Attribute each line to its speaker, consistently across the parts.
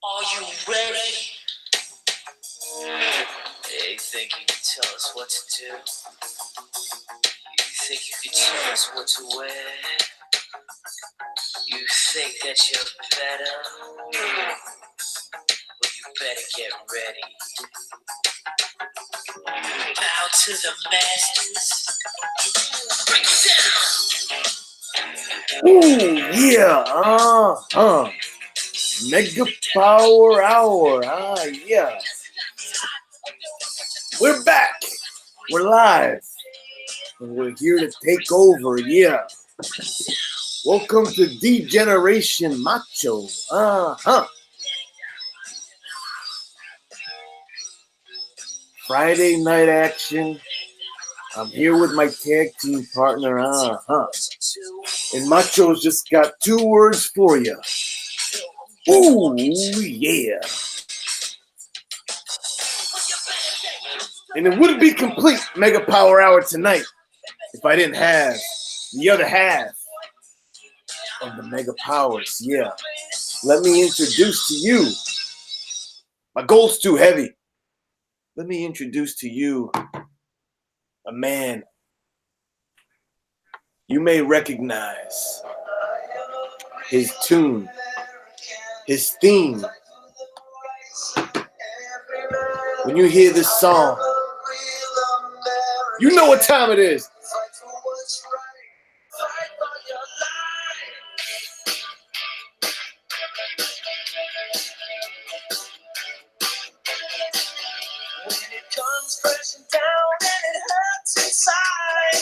Speaker 1: Are you ready? You think you can tell us what to do? You think you can tell us what to wear? You think that you're better? Well, you better get ready. Bow to the masters. Break it down.
Speaker 2: Ooh, yeah, Mega Power Hour, yeah. We're back. We're live. And we're here to take over, yeah. Welcome to Degeneration Macho, Friday night action. I'm here with my tag team partner, And Macho's just got 2 words for you. Ooh, yeah. And it wouldn't be complete Mega Power Hour tonight if I didn't have the other half of the Mega Powers, yeah. Let me introduce to you, my gold's too heavy. Let me introduce to you a man you may recognize his tune, his theme. When you hear this song, you know what time it is.
Speaker 1: When it comes crashing down and it hurts inside,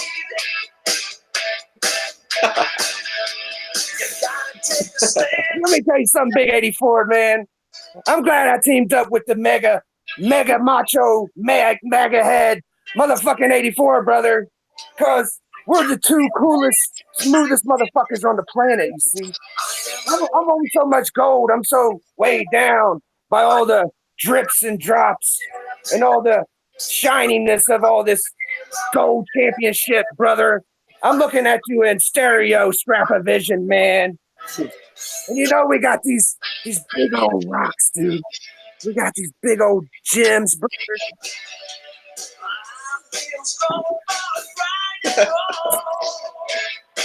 Speaker 1: you gotta take a stand.
Speaker 3: Let me tell you something, Big 84, man. I'm glad I teamed up with the mega macho, mega head, motherfucking 84, brother. Because we're the 2 coolest, smoothest motherfuckers on the planet, you see. I'm on so much gold. I'm so weighed down by all the drips and drops and all the shininess of all this gold championship, brother. I'm looking at you in stereo, scrap of vision, man. And you know we got these big old rocks, dude. We got these big old gems, brother.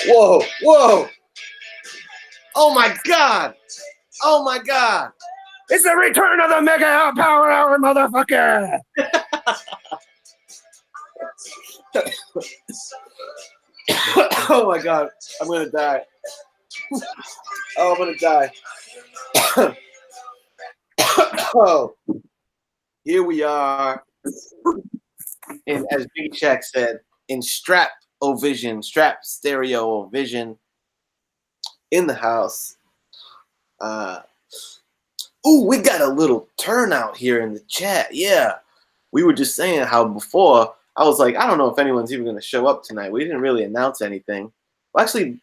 Speaker 2: Whoa. Oh my God.
Speaker 3: It's the return of the Mega Power Hour, motherfucker.
Speaker 2: Oh my God. I'm going to die. Oh, here we are. And as BiggieShaq said, in strap stereo vision in the house. We got a little turnout here in the chat. Yeah. We were just saying how before I was like, I don't know if anyone's even going to show up tonight. We didn't really announce anything. Well, actually,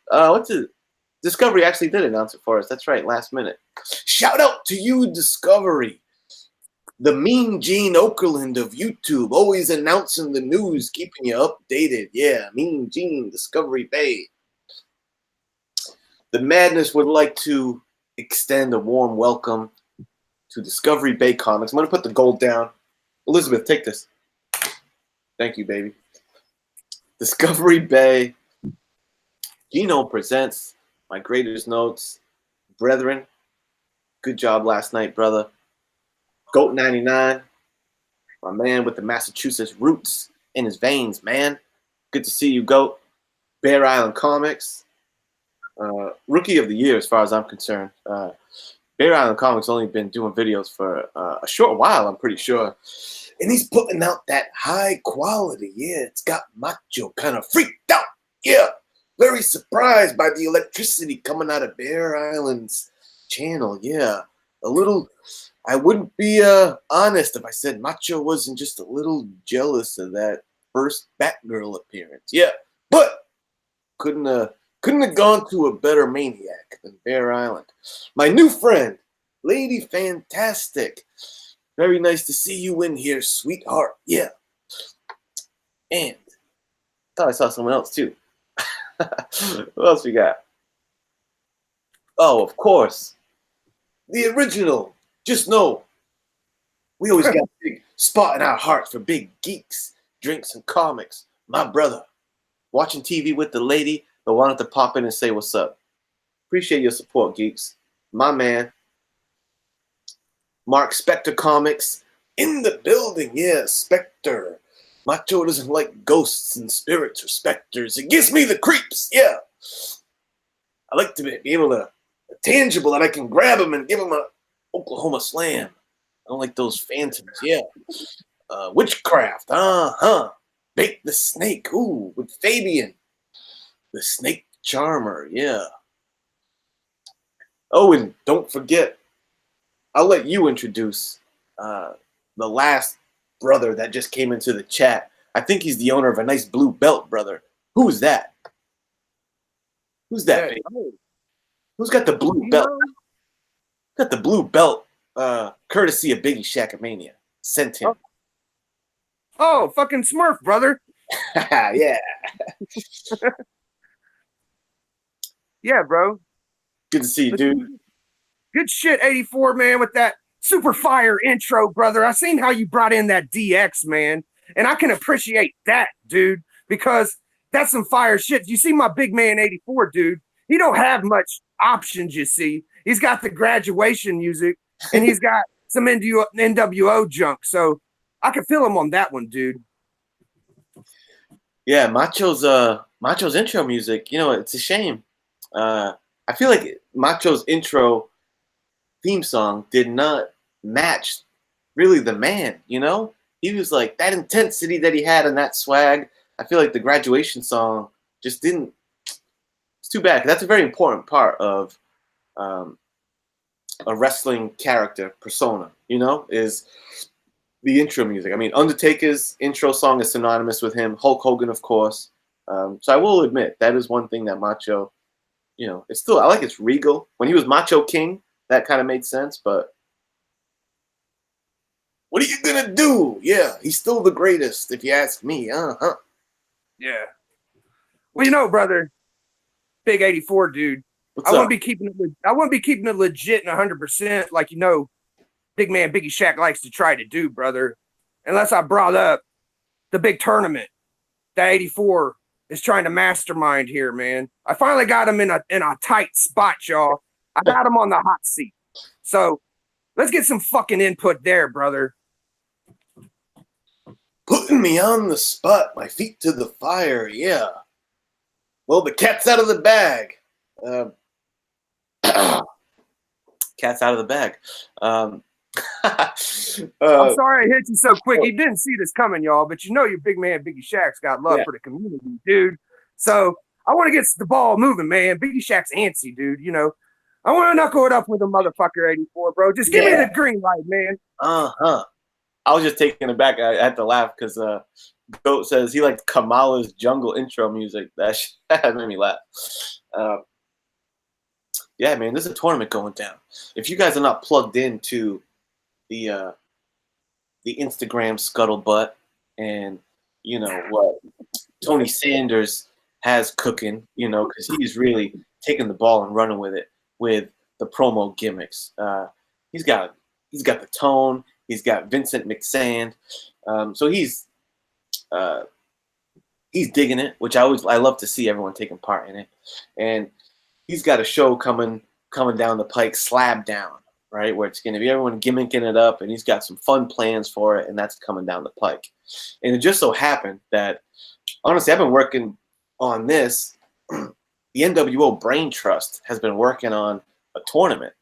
Speaker 2: Discovery actually did announce it for us. That's right, last minute. Shout out to you, Discovery. The Mean Gene Okerlund of YouTube, always announcing the news, keeping you updated. Yeah, Mean Gene, Discovery Bay. The Madness would like to extend a warm welcome to Discovery Bay Comics. I'm going to put the gold down. Elizabeth, take this. Thank you, baby. Discovery Bay. Gino presents my greatest notes. Brethren, good job last night, brother. Goat 99, my man with the Massachusetts roots in his veins, man. Good to see you, Goat. Bear Island Comics, Rookie of the Year as far as I'm concerned. Bear Island Comics only been doing videos for a short while, I'm pretty sure. And he's putting out that high quality. Yeah, it's got Macho kind of freaked out. Yeah, very surprised by the electricity coming out of Bear Island's channel. Yeah, a little... I wouldn't be honest if I said Macho wasn't just a little jealous of that first Batgirl appearance. Yeah, but couldn't have gone to a better maniac than Bear Island. My new friend, Lady Fantastic. Very nice to see you in here, sweetheart. Yeah. And I thought I saw someone else too. What else we got? Oh, of course. The original Just know, we always got a big spot in our hearts for big geeks, drinks, and comics. My brother, watching TV with the lady, but wanted to pop in and say what's up. Appreciate your support, geeks. My man, Mark Spector Comics in the building. Yeah, Spectre. Macho doesn't like ghosts and spirits or specters. It gives me the creeps. Yeah. I like to be able to, tangible, that I can grab them and give them a Oklahoma slam. I don't like those phantoms. Yeah. Witchcraft. Bake the snake. Ooh, with Fabian. The snake charmer. Yeah. Oh, and don't forget, I'll let you introduce the last brother that just came into the chat. I think he's the owner of a nice blue belt, brother. Who's that? Who's that, baby? Who's got the blue belt? Got the blue belt, courtesy of BiggieShaq sent him.
Speaker 3: Oh, fucking Smurf, brother.
Speaker 2: Yeah.
Speaker 3: Yeah, bro.
Speaker 2: Good to see you, dude.
Speaker 3: Good shit, 84, man, with that super fire intro, brother. I seen how you brought in that DX, man. And I can appreciate that, dude, because that's some fire shit. You see my big man 84, dude. He don't have much options, you see. He's got the graduation music, and he's got some NWO junk. So I can feel him on that one, dude.
Speaker 2: Yeah, Macho's intro music, you know, it's a shame. I feel like Macho's intro theme song did not match really the man, you know? He was like, that intensity that he had and that swag, I feel like the graduation song just didn't. It's too bad. That's a very important part of a wrestling character persona, you know, is the intro music. I mean, Undertaker's intro song is synonymous with him. Hulk Hogan, of course. So I will admit that is one thing that Macho, you know, it's still, I like it's regal. When he was Macho King, that kind of made sense, but what are you gonna do? Yeah, he's still the greatest, if you ask me.
Speaker 3: Yeah. Well, you know, brother, big 84 dude.
Speaker 2: What's
Speaker 3: I
Speaker 2: up?
Speaker 3: wouldn't be keeping it legit and 100% like, you know, big man BiggieShaq likes to try to do, brother. Unless I brought up the big tournament that 84 is trying to mastermind here, man. I finally got him in a tight spot, y'all. I got him on the hot seat. So let's get some fucking input there, brother.
Speaker 2: Putting me on the spot, my feet to the fire, yeah. Well, the cat's out of the bag. Cat's out of the bag.
Speaker 3: I'm sorry I hit you so quick. He didn't see this coming, y'all, but you know your big man BiggieShaq's got love for the community, dude. So I want to get the ball moving, man. BiggieShaq's antsy, dude. You know, I want to knuckle it up with a motherfucker 84, bro. Just give me the green light, man.
Speaker 2: I was just taken aback. I had to laugh because Goat says he liked Kamala's jungle intro music. That made me laugh. Yeah, man, there's a tournament going down. If you guys are not plugged into the Instagram scuttlebutt and you know what Tony Sanders has cooking, you know, because he's really taking the ball and running with it with the promo gimmicks. He's got the tone. He's got Vincent McSand, so he's digging it, which I love to see everyone taking part in it. And he's got a show coming down the pike, Slab Down, right, where it's going to be everyone gimmicking it up, and he's got some fun plans for it, and that's coming down the pike. And it just so happened that, honestly, I've been working on this. The NWO Brain Trust has been working on a tournament.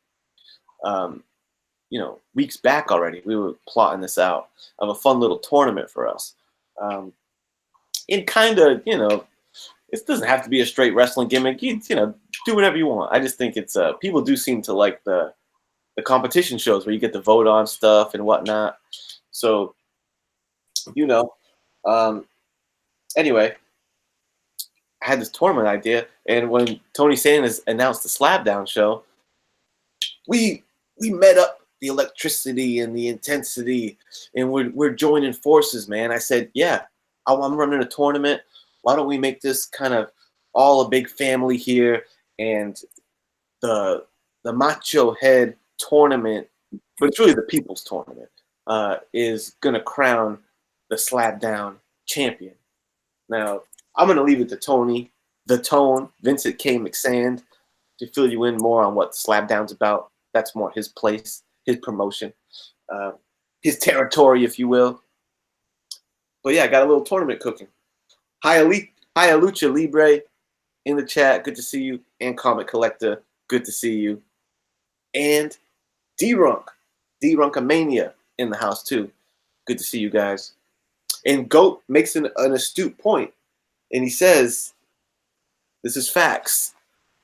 Speaker 2: You know, weeks back already, we were plotting this out of a fun little tournament for us. And kind of, you know, it doesn't have to be a straight wrestling gimmick. You know, do whatever you want. I just think it's people do seem to like the competition shows where you get to vote on stuff and whatnot. So, you know, anyway, I had this tournament idea, and when Tony Sanders announced the Slab Down show, we met up the electricity and the intensity, and we're joining forces, man. I said, yeah, I'm running a tournament. Why don't we make this kind of all a big family here? And the Macho Head tournament but it's really the People's Tournament, is going to crown the Slapdown champion. Now, I'm going to leave it to Tony, the Tone, Vincent K. McSand, to fill you in more on what Slapdown's about. That's more his place, his promotion, his territory, if you will. But yeah, I got a little tournament cooking. Hi, Lucha Libre in the chat. Good to see you. And Comic Collector, good to see you. And D-Runkamania in the house too. Good to see you guys. And Goat makes an astute point, and he says, this is facts.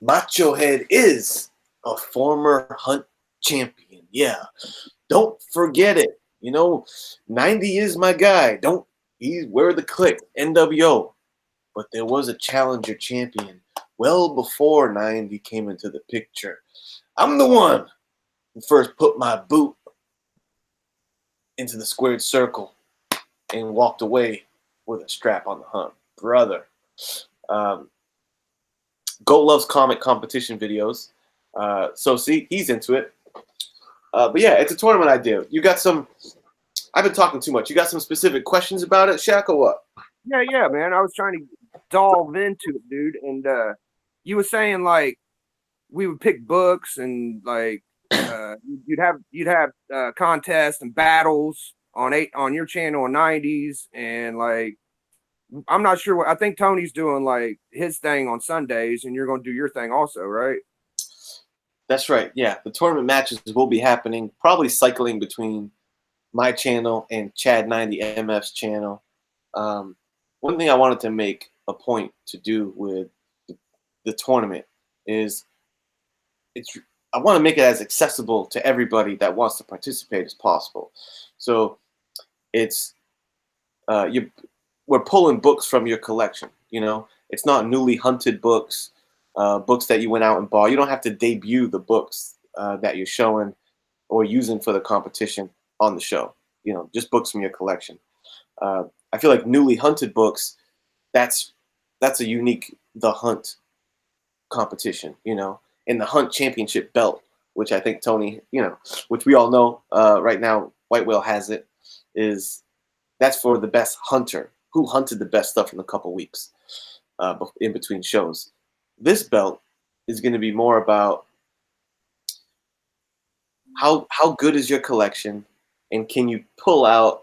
Speaker 2: Macho Head is a former Hunt champion. Yeah, don't forget it. 90 is my guy. We're the clique, NWO. But there was a challenger champion well before 90 came into the picture. I'm the one who first put my boot into the squared circle and walked away with a strap on the hump. Brother. Goat loves comic competition videos. So see, he's into it. But yeah, it's a tournament idea. You got some, I've been talking too much. You got some specific questions about it, Shaq, or what?
Speaker 3: Yeah, man. I was trying to delve into it, dude. And you were saying like we would pick books and like you'd have contests and battles on your channel in 90s, and like I'm not sure what I think Tony's doing like his thing on Sundays, and you're going to do your thing also, right?
Speaker 2: That's right. Yeah, the tournament matches will be happening, probably cycling between my channel and Chad 90 MF's channel. One thing I wanted to make a point to do with the tournament is I want to make it as accessible to everybody that wants to participate as possible. So we're pulling books from your collection. It's not newly hunted books, books that you went out and bought. You don't have to debut the books that you're showing or using for the competition on the show. Just books from your collection. I feel like newly hunted books, that's a unique The Hunt competition, and the Hunt Championship belt, which I think Tony, which we all know right now, White Whale has it, that's for the best hunter who hunted the best stuff in a couple weeks in between shows. This belt is going to be more about how good is your collection, and can you pull out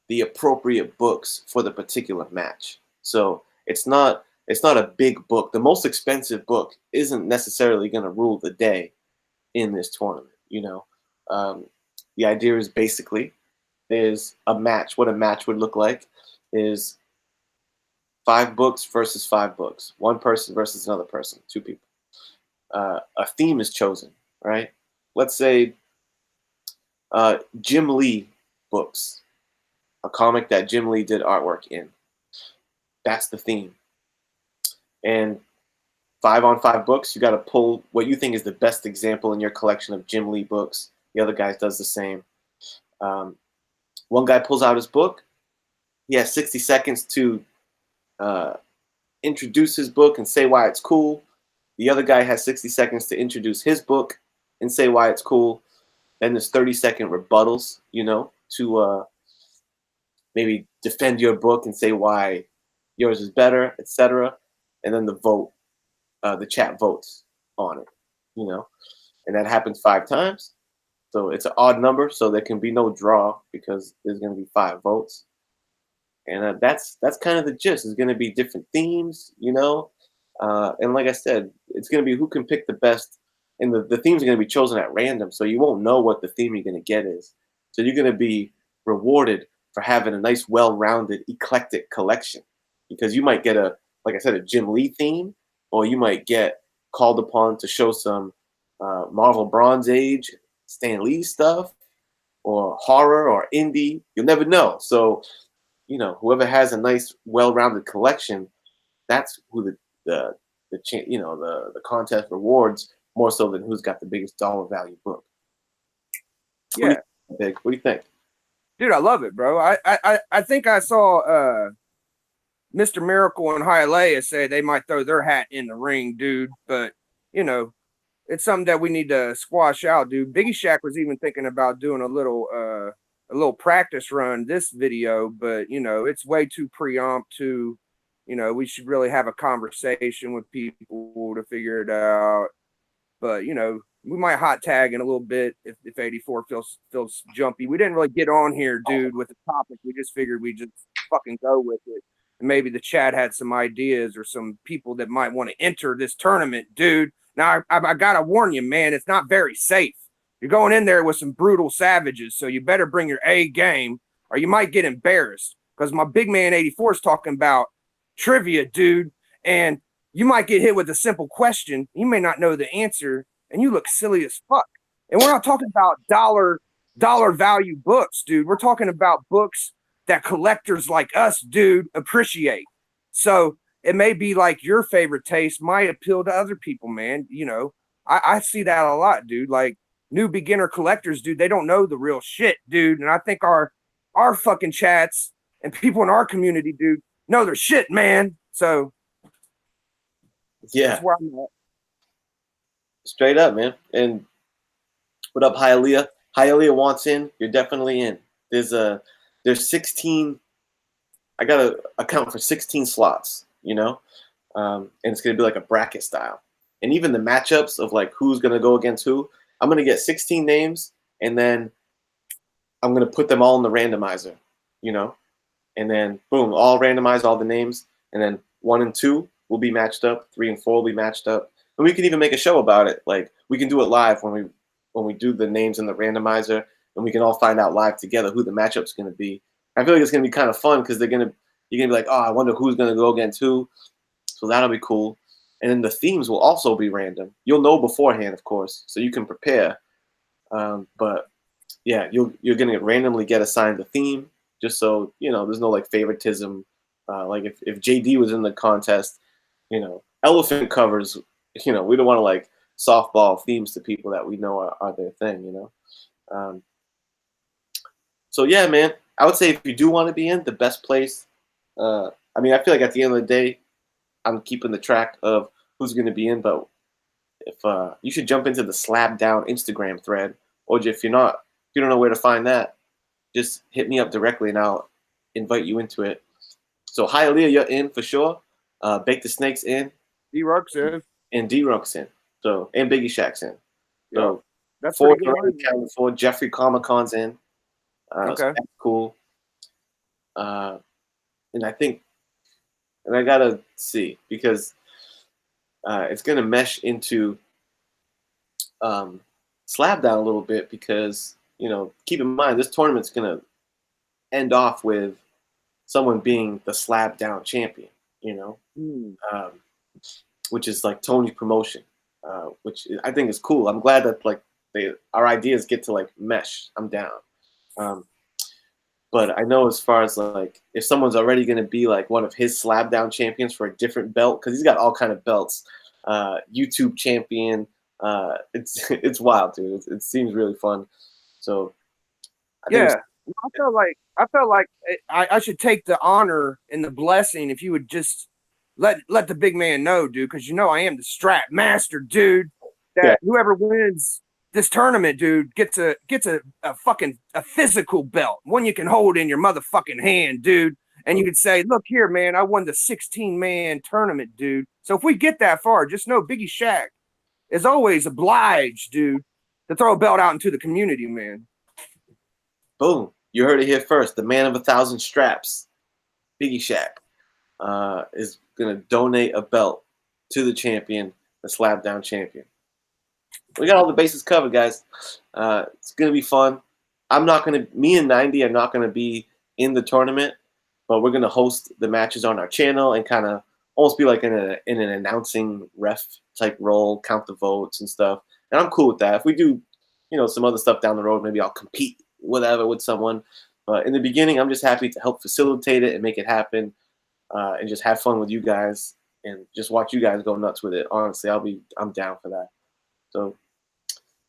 Speaker 2: the appropriate books for the particular match. So it's not a big book. The most expensive book isn't necessarily going to rule the day in this tournament. The idea is basically there's a match. What a match would look like is 5 books versus 5 books. One person versus another person, 2 people. A theme is chosen, right? Let's say Jim Lee books, a comic that Jim Lee did artwork in. That's the theme. And 5-on-5 books, you got to pull what you think is the best example in your collection of Jim Lee books. The other guy does the same. One guy pulls out his book. He has 60 seconds to introduce his book and say why it's cool. The other guy has 60 seconds to introduce his book and say why it's cool. Then there's 30-second rebuttals, to maybe defend your book and say why yours is better, etc. And then the chat votes on it, and that happens 5 times. So it's an odd number, so there can be no draw because there's going to be 5 votes. And that's kind of the gist. It's going to be different themes, and like I said, it's going to be who can pick the best, and the themes are going to be chosen at random, so you won't know what the theme you're going to get is. So you're going to be rewarded for having a nice, well-rounded, eclectic collection, because you might get like I said, a Jim Lee theme, or you might get called upon to show some Marvel Bronze Age, Stan Lee stuff, or horror or indie. You'll never know. So, whoever has a nice, well-rounded collection, that's who the contest rewards more so than who's got the biggest dollar value book.
Speaker 3: Yeah,
Speaker 2: What do you think?
Speaker 3: Dude, I love it, bro. I think I saw Mr. Miracle and Hialeah say they might throw their hat in the ring, dude. But it's something that we need to squash out, dude. BiggieShaq was even thinking about doing a little practice run this video, but you know, it's way too preemptive. You know, we should really have a conversation with people to figure it out. But you know, we might hot tag in a little bit if 84 feels jumpy. We didn't really get on here, dude, with the topic. We just figured we just fucking go with it. And maybe the chat had some ideas or some people that might want to enter this tournament, dude. Now I gotta warn you, man, it's not very safe. You're going in there with some brutal savages, so you better bring your A game, or you might get embarrassed. Because my big man 84 is talking about trivia, dude, and you might get hit with a simple question. You may not know the answer, and you look silly as fuck. And we're not talking about dollar value books, dude. We're talking about books that collectors like us, dude, appreciate. So it may be like your favorite taste might appeal to other people, man. You know, I see that a lot, dude. Like new beginner collectors, dude, they don't know the real shit, dude. And I think our fucking chats and people in our community, dude, know their shit, man. So
Speaker 2: Yeah,
Speaker 3: that's where I'm at.
Speaker 2: straight up, man. And what up, Hialeah? Hialeah wants in. You're definitely in. There's 16. I gotta account for 16 slots, you know, and it's gonna be like a bracket style. And even the matchups of like who's gonna go against who, I'm gonna get 16 names, and then I'm gonna put them all in the randomizer, you know, and then boom, all randomize all the names, and then 1 and 2 will be matched up, 3 and 4 will be matched up, and we can even make a show about it. Like we can do it live when we do the names in the randomizer, and we can all find out live together who the matchup's gonna be. I feel like it's gonna be kind of fun because you're gonna be like, oh, I wonder who's gonna go against who. So that'll be cool. And then the themes will also be random. You'll know beforehand, of course, so you can prepare. But yeah, you're gonna randomly get assigned a theme, just so you know there's no like favoritism. Like if JD was in the contest, you know, elephant covers, you know, we don't want to like softball themes to people that we know are their thing, you know. So yeah, man, I would say if you do want to be in, the best place. I mean, I feel like at the end of the day, I'm keeping the track of who's going to be in, but if you should jump into the Slab Down Instagram thread, or if you don't know where to find that, just hit me up directly and I'll invite you into it. So Hialeah, you're in for sure. Bake the Snake's in.
Speaker 3: D-Ruck's in.
Speaker 2: And D-Ruck's in. So and BiggieShaq's in. So
Speaker 3: Yep. That's
Speaker 2: 4
Speaker 3: pretty good.
Speaker 2: counting for Jeffrey Comic-Con's in.
Speaker 3: Okay.
Speaker 2: So that's cool. And I think, and I gotta see because it's gonna mesh into Slab Down a little bit because you know keep in mind this tournament's gonna end off with someone being the Slab Down champion. You know, which is like Tony's promotion, which I think is cool. I'm glad that like our ideas get to like mesh. I'm down. But I know as far as like if someone's already going to be like one of his Slab Down champions for a different belt, because he's got all kind of belts, YouTube champion, it's wild, dude. It seems really fun. So
Speaker 3: I felt like I should take the honor and the blessing if you would just let the big man know, dude, because you know I am the strap master, dude. That whoever wins this tournament, dude, gets a fucking physical belt, one you can hold in your motherfucking hand, dude. And you could say, look here, man, I won the 16-man tournament, dude. So if we get that far, just know BiggieShaq is always obliged, dude, to throw a belt out into the community, man.
Speaker 2: Boom. You heard it here first. The man of 1,000 straps, BiggieShaq, is going to donate a belt to the champion, the Slab Down champion. We got all the bases covered, guys. It's going to be fun. Me and 90 are not going to be in the tournament, but we're going to host the matches on our channel and kind of almost be like in an announcing ref type role, count the votes and stuff. And I'm cool with that. If we do, you know, some other stuff down the road, maybe I'll compete whatever with someone. But in the beginning, I'm just happy to help facilitate it and make it happen, and just have fun with you guys and just watch you guys go nuts with it. Honestly, I'm down for that. So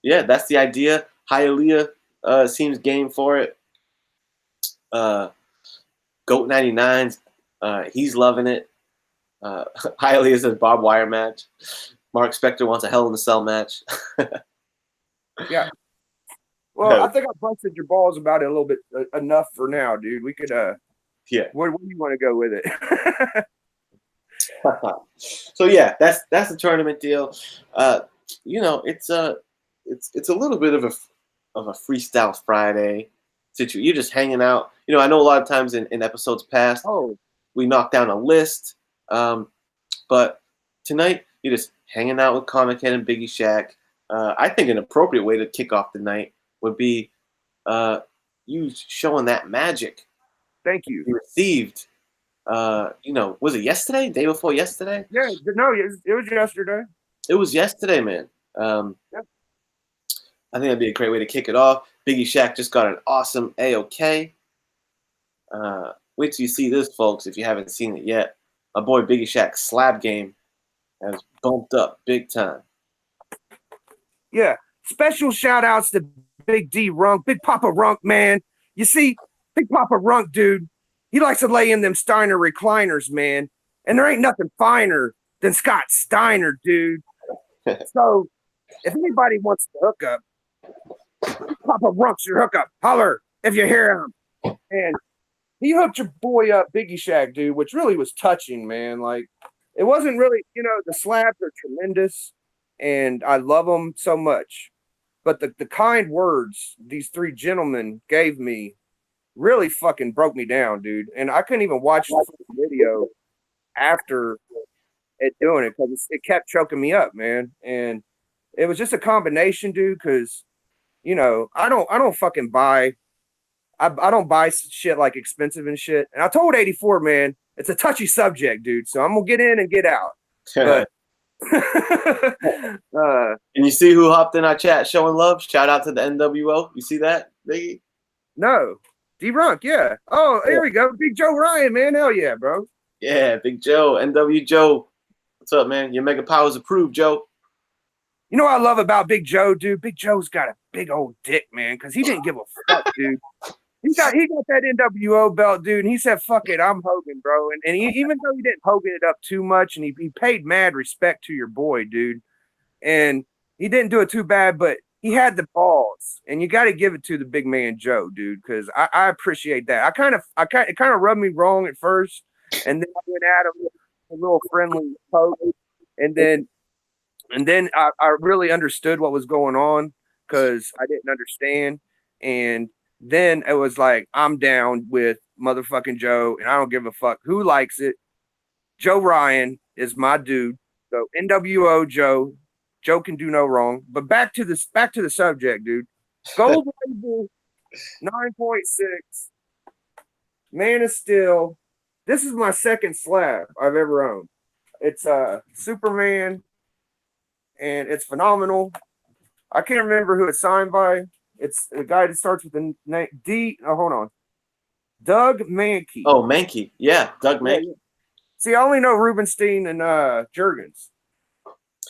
Speaker 2: yeah, that's the idea. Hialeah seems game for it. Goat 99's he's loving it. Hialeah says barbed wire match. Mark Spector wants a Hell in a Cell match.
Speaker 3: Yeah. Well, I think I busted your balls about it a little bit enough for now, dude. We could
Speaker 2: Yeah.
Speaker 3: Where do you want to go with it?
Speaker 2: So yeah, that's the tournament deal. You know, it's a little bit of a freestyle Friday situation. You're just hanging out. You know, I know a lot of times in episodes past, we knock down a list, but tonight you're just hanging out with ComicHead and BiggieShaq. I think an appropriate way to kick off the night would be you showing that magic.
Speaker 3: Thank you.
Speaker 2: You received. You know, was it yesterday? Day before yesterday?
Speaker 3: Yeah, no, it was yesterday.
Speaker 2: It was yesterday, man.
Speaker 3: Yeah.
Speaker 2: I think that'd be a great way to kick it off. BiggieShaq just got an awesome AOK. Wait till you see this, folks, if you haven't seen it yet. My boy BiggieShaq's slab game has bumped up big time.
Speaker 3: Yeah. Special shout outs to Big D Runk, Big Papa Runk, man. You see, Big Papa Runk, dude, he likes to lay in them Steiner recliners, man. And there ain't nothing finer than Scott Steiner, dude. So if anybody wants to hook up, Papa Runk should hook up. Holler if you hear him. And he hooked your boy up, BiggieShaq, dude, which really was touching, man. Like, it wasn't really, you know, the slabs are tremendous, and I love them so much. But the kind words these three gentlemen gave me really fucking broke me down, dude. And I couldn't even watch the video after it doing it because it kept choking me up, man. And it was just a combination, dude, because, you know, I don't fucking buy. I don't buy shit like expensive and shit. And I told 84, man, it's a touchy subject, dude. So I'm gonna get in and get out. But
Speaker 2: and you see who hopped in our chat showing love? Shout out to the NWO. You see that, Biggie?
Speaker 3: No. D-Runk, yeah. Oh, here we go. Big Joe Ryan, man. Hell yeah, bro.
Speaker 2: Yeah, Big Joe. NW Joe. What's up, man? Your Mega Powers approved, Joe.
Speaker 3: You know what I love about Big Joe, dude? Big Joe's got a big old dick, man, because he didn't give a fuck, dude. He got that NWO belt, dude, and he said, fuck it, I'm Hogan, bro. And he, even though he didn't Hogan it up too much, and he paid mad respect to your boy, dude. And he didn't do it too bad, but he had the balls. And you got to give it to the big man Joe, dude, because I appreciate that. It kind of rubbed me wrong at first, and then I went at him with a little friendly poke, and then I really understood what was going on because I didn't understand. And then it was like, I'm down with motherfucking Joe, and I don't give a fuck who likes it. Joe Ryan is my dude. So NWO Joe can do no wrong. But back to the subject, dude. Gold label 9.6. Man of Steel. This is my second slab I've ever owned. It's Superman, and it's phenomenal. I can't remember who it's signed by. It's a guy that starts with the name D. Oh, hold on. Doug Mankey.
Speaker 2: Oh, Mankey. Yeah, Doug Mankey.
Speaker 3: Yeah. See, I only know Rubenstein and Jurgens.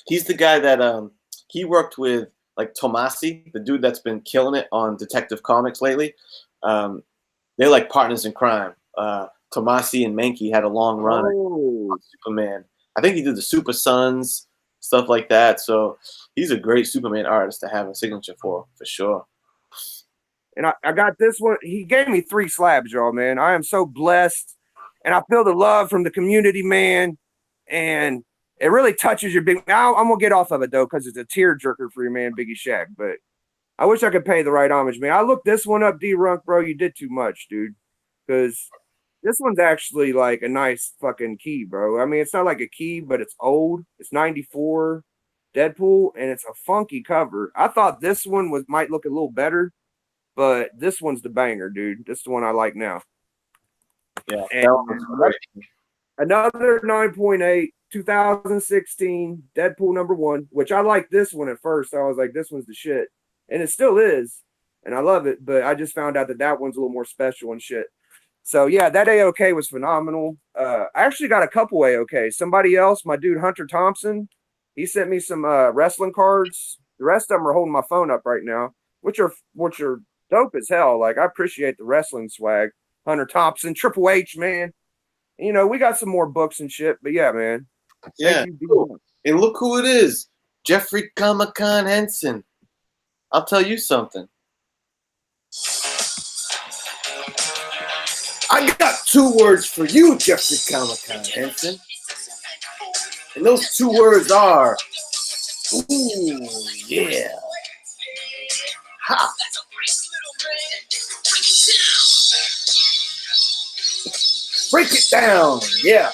Speaker 2: He's the guy that he worked with, like Tomasi, the dude that's been killing it on Detective Comics lately. They're like partners in crime. Tomasi and Mankey had a long run on Superman. I think he did the Super Sons, stuff like that. So he's a great Superman artist to have a signature for sure.
Speaker 3: And I got this one. He gave me 3 slabs, y'all, man. I am so blessed. And I feel the love from the community, man. And it really touches your big... I'm going to get off of it, though, because it's a tearjerker for your man, BiggieShaq. But I wish I could pay the right homage, man. I looked this one up, D-Runk, bro. You did too much, dude. Because this one's actually like a nice fucking key, bro. I mean, it's not like a key, but it's old. It's 94 Deadpool, and it's a funky cover. I thought this one might look a little better, but this one's the banger, dude. This is the one I like now.
Speaker 2: Yeah,
Speaker 3: and another 9.8, 2016 Deadpool #1, which I liked this one at first. I was like, this one's the shit, and it still is, and I love it. But I just found out that one's a little more special and shit. So yeah, that AOK was phenomenal. I actually got a couple AOKs. Somebody else, my dude Hunter Thompson, he sent me some wrestling cards. The rest of them are holding my phone up right now, which are dope as hell. Like, I appreciate the wrestling swag. Hunter Thompson, Triple H, man. You know, we got some more books and shit, but yeah, man.
Speaker 2: Yeah,
Speaker 3: cool.
Speaker 2: And look who it is. Jeffrey Comic-Con Henson. I'll tell you something. I got 2 words for you, Jeffrey Comic-Con Henson. And those 2 words are, ooh, yeah. Ha! Break it down, yeah.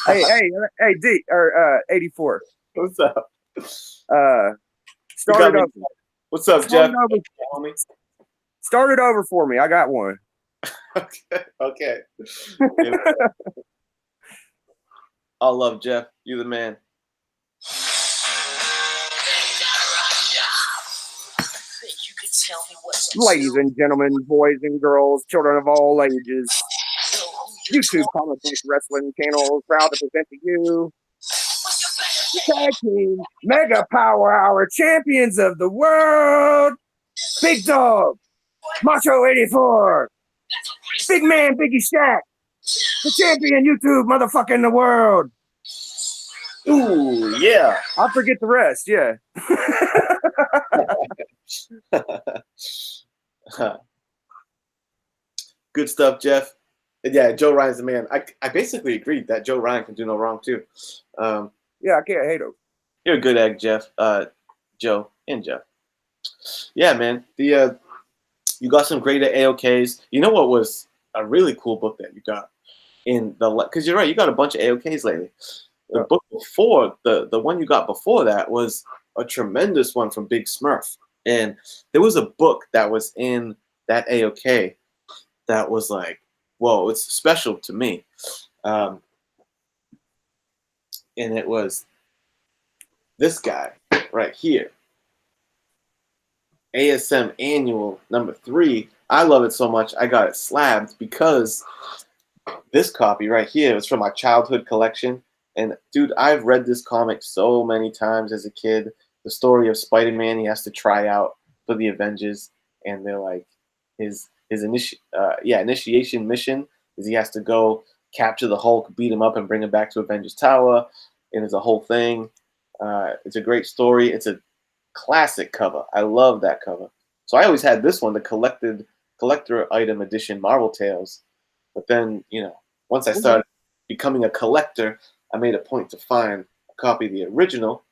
Speaker 3: Hey, D or 84.
Speaker 2: What's up?
Speaker 3: Start it over.
Speaker 2: What's up,
Speaker 3: Start
Speaker 2: Jeff?
Speaker 3: it over. Start it over for me. I got one.
Speaker 2: Okay. All love, Jeff. You the man.
Speaker 3: Ladies and gentlemen, boys and girls, children of all ages, YouTube comic book wrestling channel proud to present to you the Tag Team Mega Power Hour champions of the world, Big Dog, Macho 84, Big Man BiggieShaq, the champion YouTube motherfucker in the world.
Speaker 2: Ooh, yeah.
Speaker 3: I'll forget the rest, yeah.
Speaker 2: Good stuff, Jeff. And yeah, Joe Ryan's the man. I basically agreed that Joe Ryan can do no wrong too.
Speaker 3: Yeah, I can't hate him.
Speaker 2: You're a good egg, Jeff. Joe and Jeff. Yeah, man. You got some great AOKs. You know what was a really cool book that you got in the, because you're right, you got a bunch of AOKs lately. The book before, the one you got before that was a tremendous one from Big Smurf. And there was a book that was in that AOK that was like, whoa, it's special to me. And it was this guy right here. ASM Annual #3. I love it so much, I got it slabbed because this copy right here was from my childhood collection. And dude, I've read this comic so many times as a kid. The story of Spider-Man, he has to try out for the Avengers, and they're like, his initiation mission is he has to go capture the Hulk, beat him up, and bring him back to Avengers Tower. And it's a whole thing. It's a great story. It's a classic cover. I love that cover. So I always had this one, the collector item edition Marvel Tales. But then, you know, once I started becoming a collector, I made a point to find a copy of the original.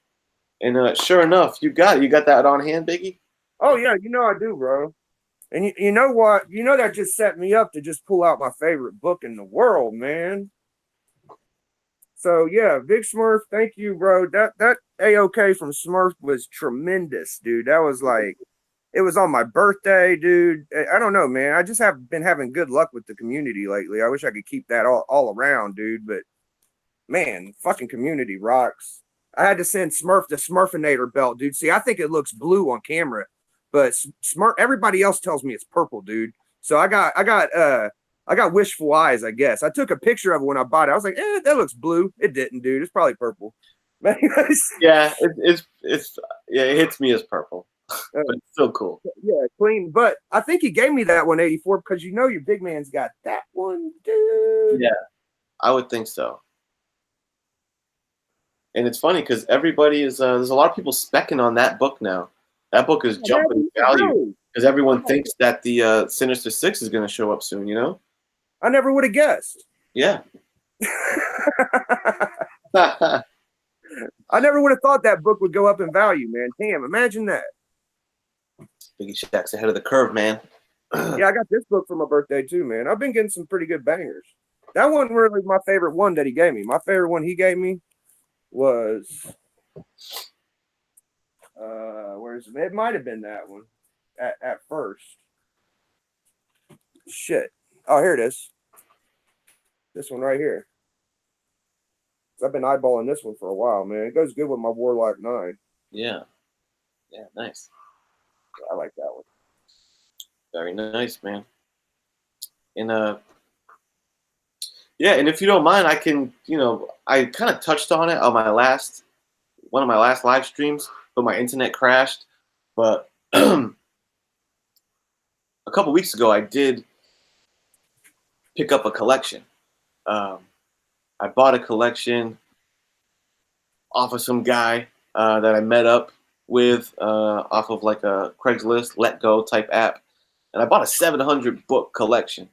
Speaker 2: And sure enough, you got it. You got that on hand, Biggie?
Speaker 3: Oh, yeah, you know I do, bro. And you know what? You know that just set me up to just pull out my favorite book in the world, man. So, yeah, Big Smurf, thank you, bro. That AOK from Smurf was tremendous, dude. That was like, it was on my birthday, dude. I don't know, man. I just have been having good luck with the community lately. I wish I could keep that all around, dude. But, man, fucking community rocks. I had to send Smurf the Smurfinator belt, dude. See, I think it looks blue on camera, but Smurf, everybody else tells me it's purple, dude. So I got wishful eyes, I guess. I took a picture of it when I bought it. I was like, that looks blue. It didn't, dude. It's probably purple.
Speaker 2: Yeah, it hits me as purple. But it's still cool.
Speaker 3: Yeah, clean. But I think he gave me that 184 because you know your big man's got that one, dude.
Speaker 2: Yeah, I would think so. And it's funny because everybody is there's a lot of people specking on that book now. That book is jumping in value because everyone thinks that the Sinister Six is going to show up soon. You know?
Speaker 3: I never would have guessed.
Speaker 2: Yeah.
Speaker 3: I never would have thought that book would go up in value, man. Damn, imagine that.
Speaker 2: BiggieShaq's ahead of the curve, man.
Speaker 3: Yeah, I got this book for my birthday too, man. I've been getting some pretty good bangers. That one really my favorite one that he gave me. My favorite one he gave me was it might have been that one at first. Shit. Oh, here it is. This one right here. I've been eyeballing this one for a while, man. It goes good with my Warlock 9.
Speaker 2: Yeah. Yeah, nice.
Speaker 3: I like that one.
Speaker 2: Very nice, man. And yeah, and if you don't mind, I can, I kind of touched on it on one of my last live streams, but my internet crashed. But a couple weeks ago, I did pick up a collection. I bought a collection off of some guy that I met up with off of like a Craigslist Let Go type app, and I bought a 700 book collection,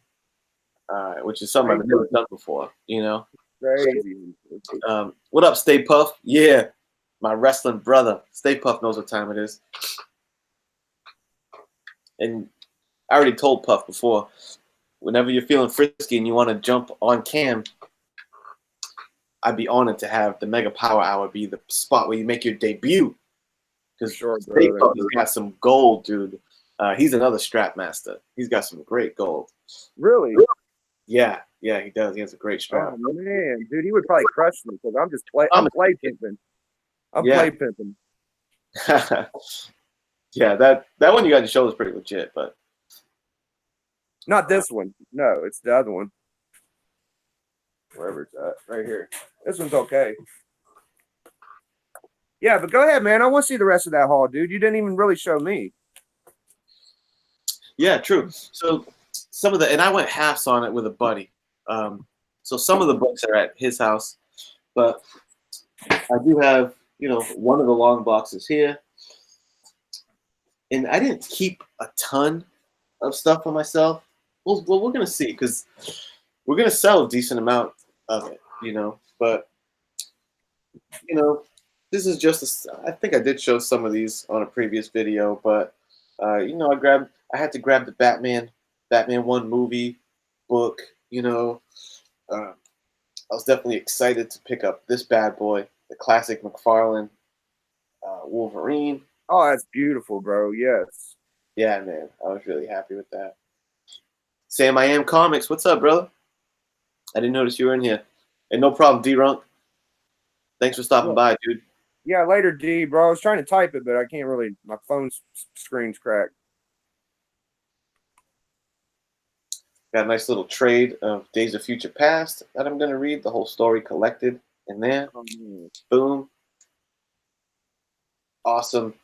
Speaker 2: which is something I've never done before. You know.
Speaker 3: Crazy.
Speaker 2: What up, Stay Puff? Yeah, my wrestling brother. Stay Puff knows what time it is. And I already told Puff before, whenever you're feeling frisky and you want to jump on cam, I'd be honored to have the Mega Power Hour be the spot where you make your debut. Because Stay Puff has got some gold, dude. He's another strap master. He's got some great gold.
Speaker 3: Really?
Speaker 2: Yeah, he does. He has a great strap.
Speaker 3: Oh man, dude, he would probably crush me because I'm just play pimping. I'm play pimping.
Speaker 2: Yeah, that one you got to show is pretty legit, but
Speaker 3: not this one. No, it's the other one. Wherever it's at, right here. This one's okay. Yeah, but go ahead, man. I want to see the rest of that haul, dude. You didn't even really show me.
Speaker 2: Yeah, true. So some of and I went halves on it with a buddy. So some of the books are at his house, but I do have, one of the long boxes here. And I didn't keep a ton of stuff for myself. Well, we're going to see, because we're going to sell a decent amount of it, But, this is just, I think I did show some of these on a previous video, but, I had to grab the Batman 1 movie book, I was definitely excited to pick up this bad boy, the classic McFarlane Wolverine.
Speaker 3: Oh, that's beautiful, bro. Yes.
Speaker 2: Yeah, man. I was really happy with that. Sam, I Am Comics. What's up, brother? I didn't notice you were in here. And no problem, D-Runk. Thanks for stopping by, dude.
Speaker 3: Yeah, later, D, bro. I was trying to type it, but I can't really. My phone's screen's cracked.
Speaker 2: Got a nice little trade of Days of Future Past that I'm going to read. The whole story collected in there. Boom. Awesome.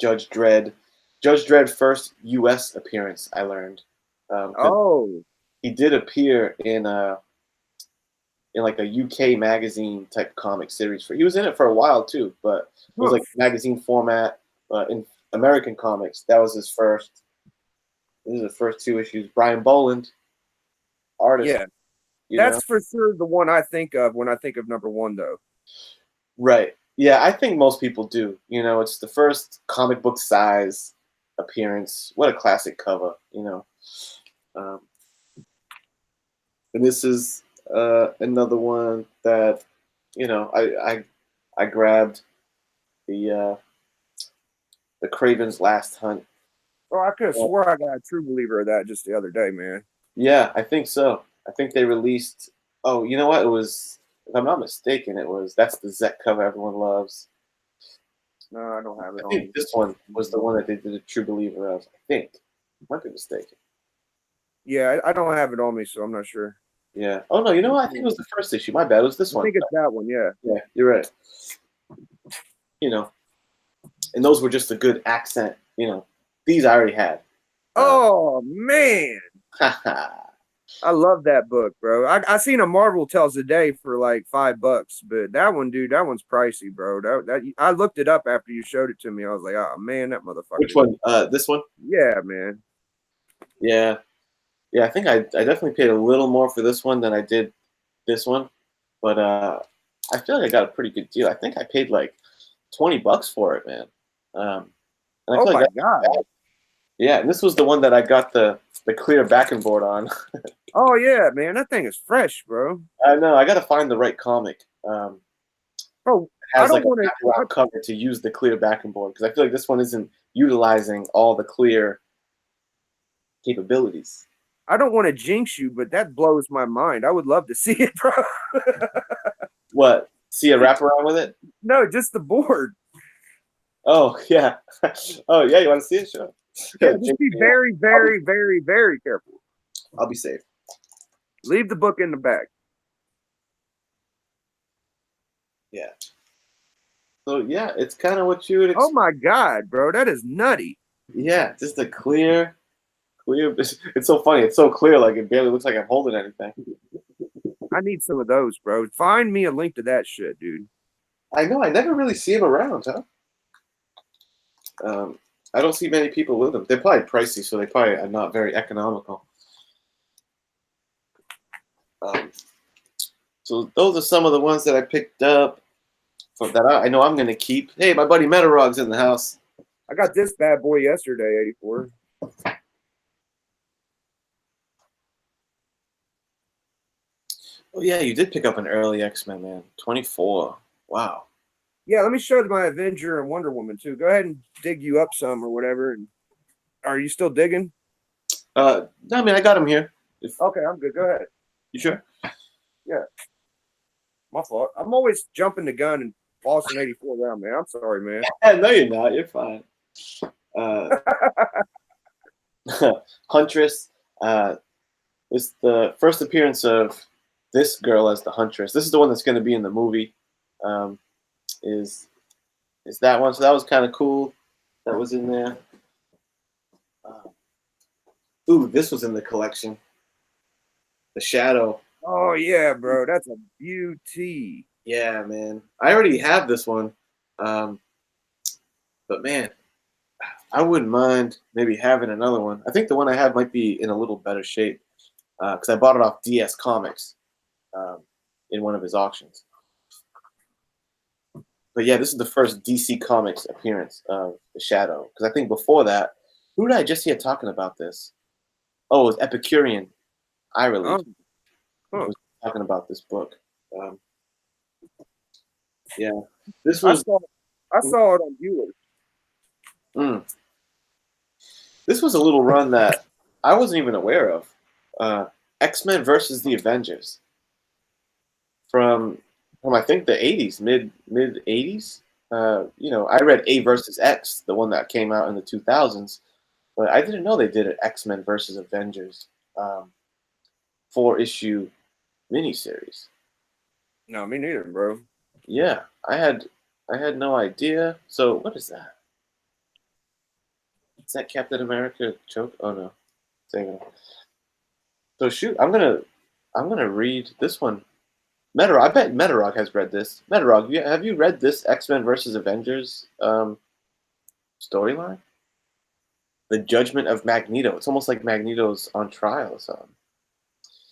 Speaker 2: Judge Dredd. Judge Dredd first U.S. appearance, I learned. He did appear in like a UK magazine type comic series. He was in it for a while too, but it was like magazine format in American comics. That was his first. These are the first 2 issues. Brian Boland, artist.
Speaker 3: Yeah, that's for sure the one I think of when I think of #1, though.
Speaker 2: Right. Yeah, I think most people do. It's the first comic book size appearance. What a classic cover, And this is another one that, I grabbed the Kraven's Last Hunt.
Speaker 3: Oh, I could have swore I got a true believer of that just the other day, man.
Speaker 2: Yeah, I think so. I think they released. Oh, you know what? It was, if I'm not mistaken, that's the Zet cover everyone loves.
Speaker 3: No, I don't have it.
Speaker 2: I think this one was the one that they did a true believer of. I think. I might be mistaken.
Speaker 3: Yeah, I don't have it on me, so I'm not sure.
Speaker 2: Yeah. Oh no, you know what? I think it was the first issue. My bad. It was this one.
Speaker 3: I think it's that one. Yeah.
Speaker 2: Yeah, you're right. And those were just a good accent. These I already had.
Speaker 3: Oh man. I love that book, bro. I seen a Marvel Tells a Day for like $5, but that one, dude, that one's pricey, bro. That I looked it up after you showed it to me. I was like, oh man, that motherfucker.
Speaker 2: Which one? This one?
Speaker 3: Yeah, man.
Speaker 2: Yeah. Yeah, I think I definitely paid a little more for this one than I did this one. But I feel like I got a pretty good deal. I think I paid like $20 for it, man. And I
Speaker 3: oh my God.
Speaker 2: Yeah, and this was the one that I got the clear backing board on.
Speaker 3: Oh yeah, man, that thing is fresh, bro.
Speaker 2: I know. I got to find the right comic.
Speaker 3: Bro,
Speaker 2: it has like a wraparound cover to use the clear backing board, because I feel like this one isn't utilizing all the clear capabilities.
Speaker 3: I don't want to jinx you, but that blows my mind. I would love to see it, bro.
Speaker 2: What? See a wraparound with it?
Speaker 3: No, just the board.
Speaker 2: Oh yeah. Oh yeah. You want to see it? Sure.
Speaker 3: Yeah, just be very, very, very, very careful.
Speaker 2: I'll be safe.
Speaker 3: Leave the book in the bag.
Speaker 2: Yeah. So yeah, it's kind of what you would expect.
Speaker 3: Oh my God, bro, that is nutty.
Speaker 2: Yeah, just a clear. It's so funny. It's so clear, like it barely looks like I'm holding anything.
Speaker 3: I need some of those, bro. Find me a link to that shit, dude.
Speaker 2: I know. I never really see him around, huh? I don't see many people with them. They're probably pricey, so they probably are not very economical. So those are some of the ones that I picked up that I know I'm going to keep. Hey, my buddy Metarog's in the house.
Speaker 3: I got this bad boy yesterday, 84.
Speaker 2: Oh yeah, you did pick up an early X-Men, man. 24. Wow.
Speaker 3: Yeah, let me show my Avenger and Wonder Woman too. Go ahead and dig you up some or whatever. And are you still digging?
Speaker 2: No, I mean I got him here.
Speaker 3: Okay, I'm good. Go ahead.
Speaker 2: You sure?
Speaker 3: Yeah. My fault. I'm always jumping the gun and bossing 84 around, man. I'm sorry, man.
Speaker 2: No, you're not. You're fine. Huntress. It's the first appearance of this girl as the Huntress. This is the one that's going to be in the movie. Is that one? So that was kind of cool. That was in there. Ooh, this was in the collection. The Shadow.
Speaker 3: Oh yeah, bro, that's a beauty.
Speaker 2: Yeah, man. I already have this one, but man, I wouldn't mind maybe having another one. I think the one I have might be in a little better shape because I bought it off DS Comics in one of his auctions. But yeah, this is the first DC Comics appearance of the Shadow. Because I think before that, who did I just hear talking about this? Oh, it was Epicurean. I released. Was talking about this book. Yeah, this was.
Speaker 3: I saw it on viewers.
Speaker 2: This was a little run that I wasn't even aware of. X-Men versus the Avengers. From I think the 80s, mid 80s. I read A versus X, the one that came out in the 2000s, but I didn't know they did an X-Men versus Avengers 4-issue miniseries.
Speaker 3: No, me neither, bro.
Speaker 2: Yeah, I had no idea. So what is that? Is that Captain America choke? Oh no, so shoot, I'm gonna read this one. Metarog, I bet Metarog has read this. Metarog, have you read this X-Men versus Avengers storyline? The Judgment of Magneto. It's almost like Magneto's on trial or something.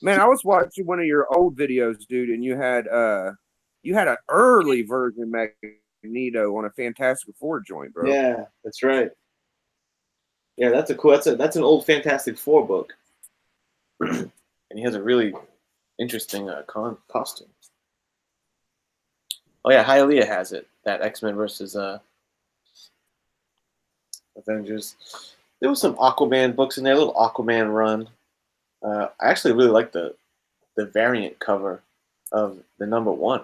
Speaker 3: Man, I was watching one of your old videos, dude, and you had an early version of Magneto on a Fantastic Four joint, bro.
Speaker 2: Yeah, that's right. Yeah, that's that's an old Fantastic Four book, and he has a really interesting costume. Oh yeah, Hialeah has it. That X-Men versus Avengers. There was some Aquaman books in there, a little Aquaman run. I actually really like the variant cover of the #1.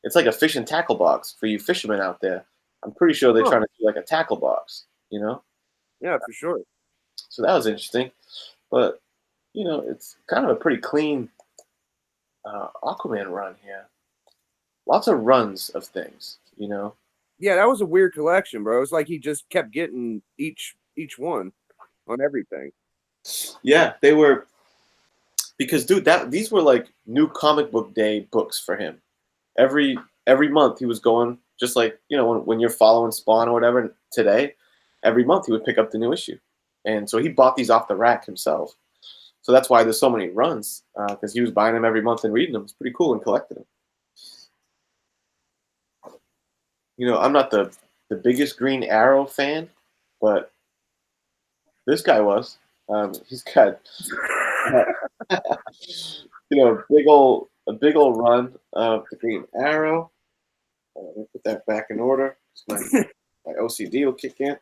Speaker 2: It's like a fish and tackle box for you fishermen out there. I'm pretty sure they're trying to do like a tackle box, you know?
Speaker 3: Yeah, for sure.
Speaker 2: So that was interesting. But, it's kind of a pretty clean Aquaman run here. Lots of runs of things,
Speaker 3: Yeah, that was a weird collection, bro. It's like he just kept getting each one on everything.
Speaker 2: Yeah, they were, because dude, these were like new comic book day books for him. Every month he was going, just like when you're following Spawn or whatever today. Every month he would pick up the new issue, and so he bought these off the rack himself. So that's why there's so many runs, because he was buying them every month and reading them. It's pretty cool and collecting them. I'm not the biggest Green Arrow fan, but this guy was. He's got a big old run of the Green Arrow. Let me put that back in order. My OCD will kick in.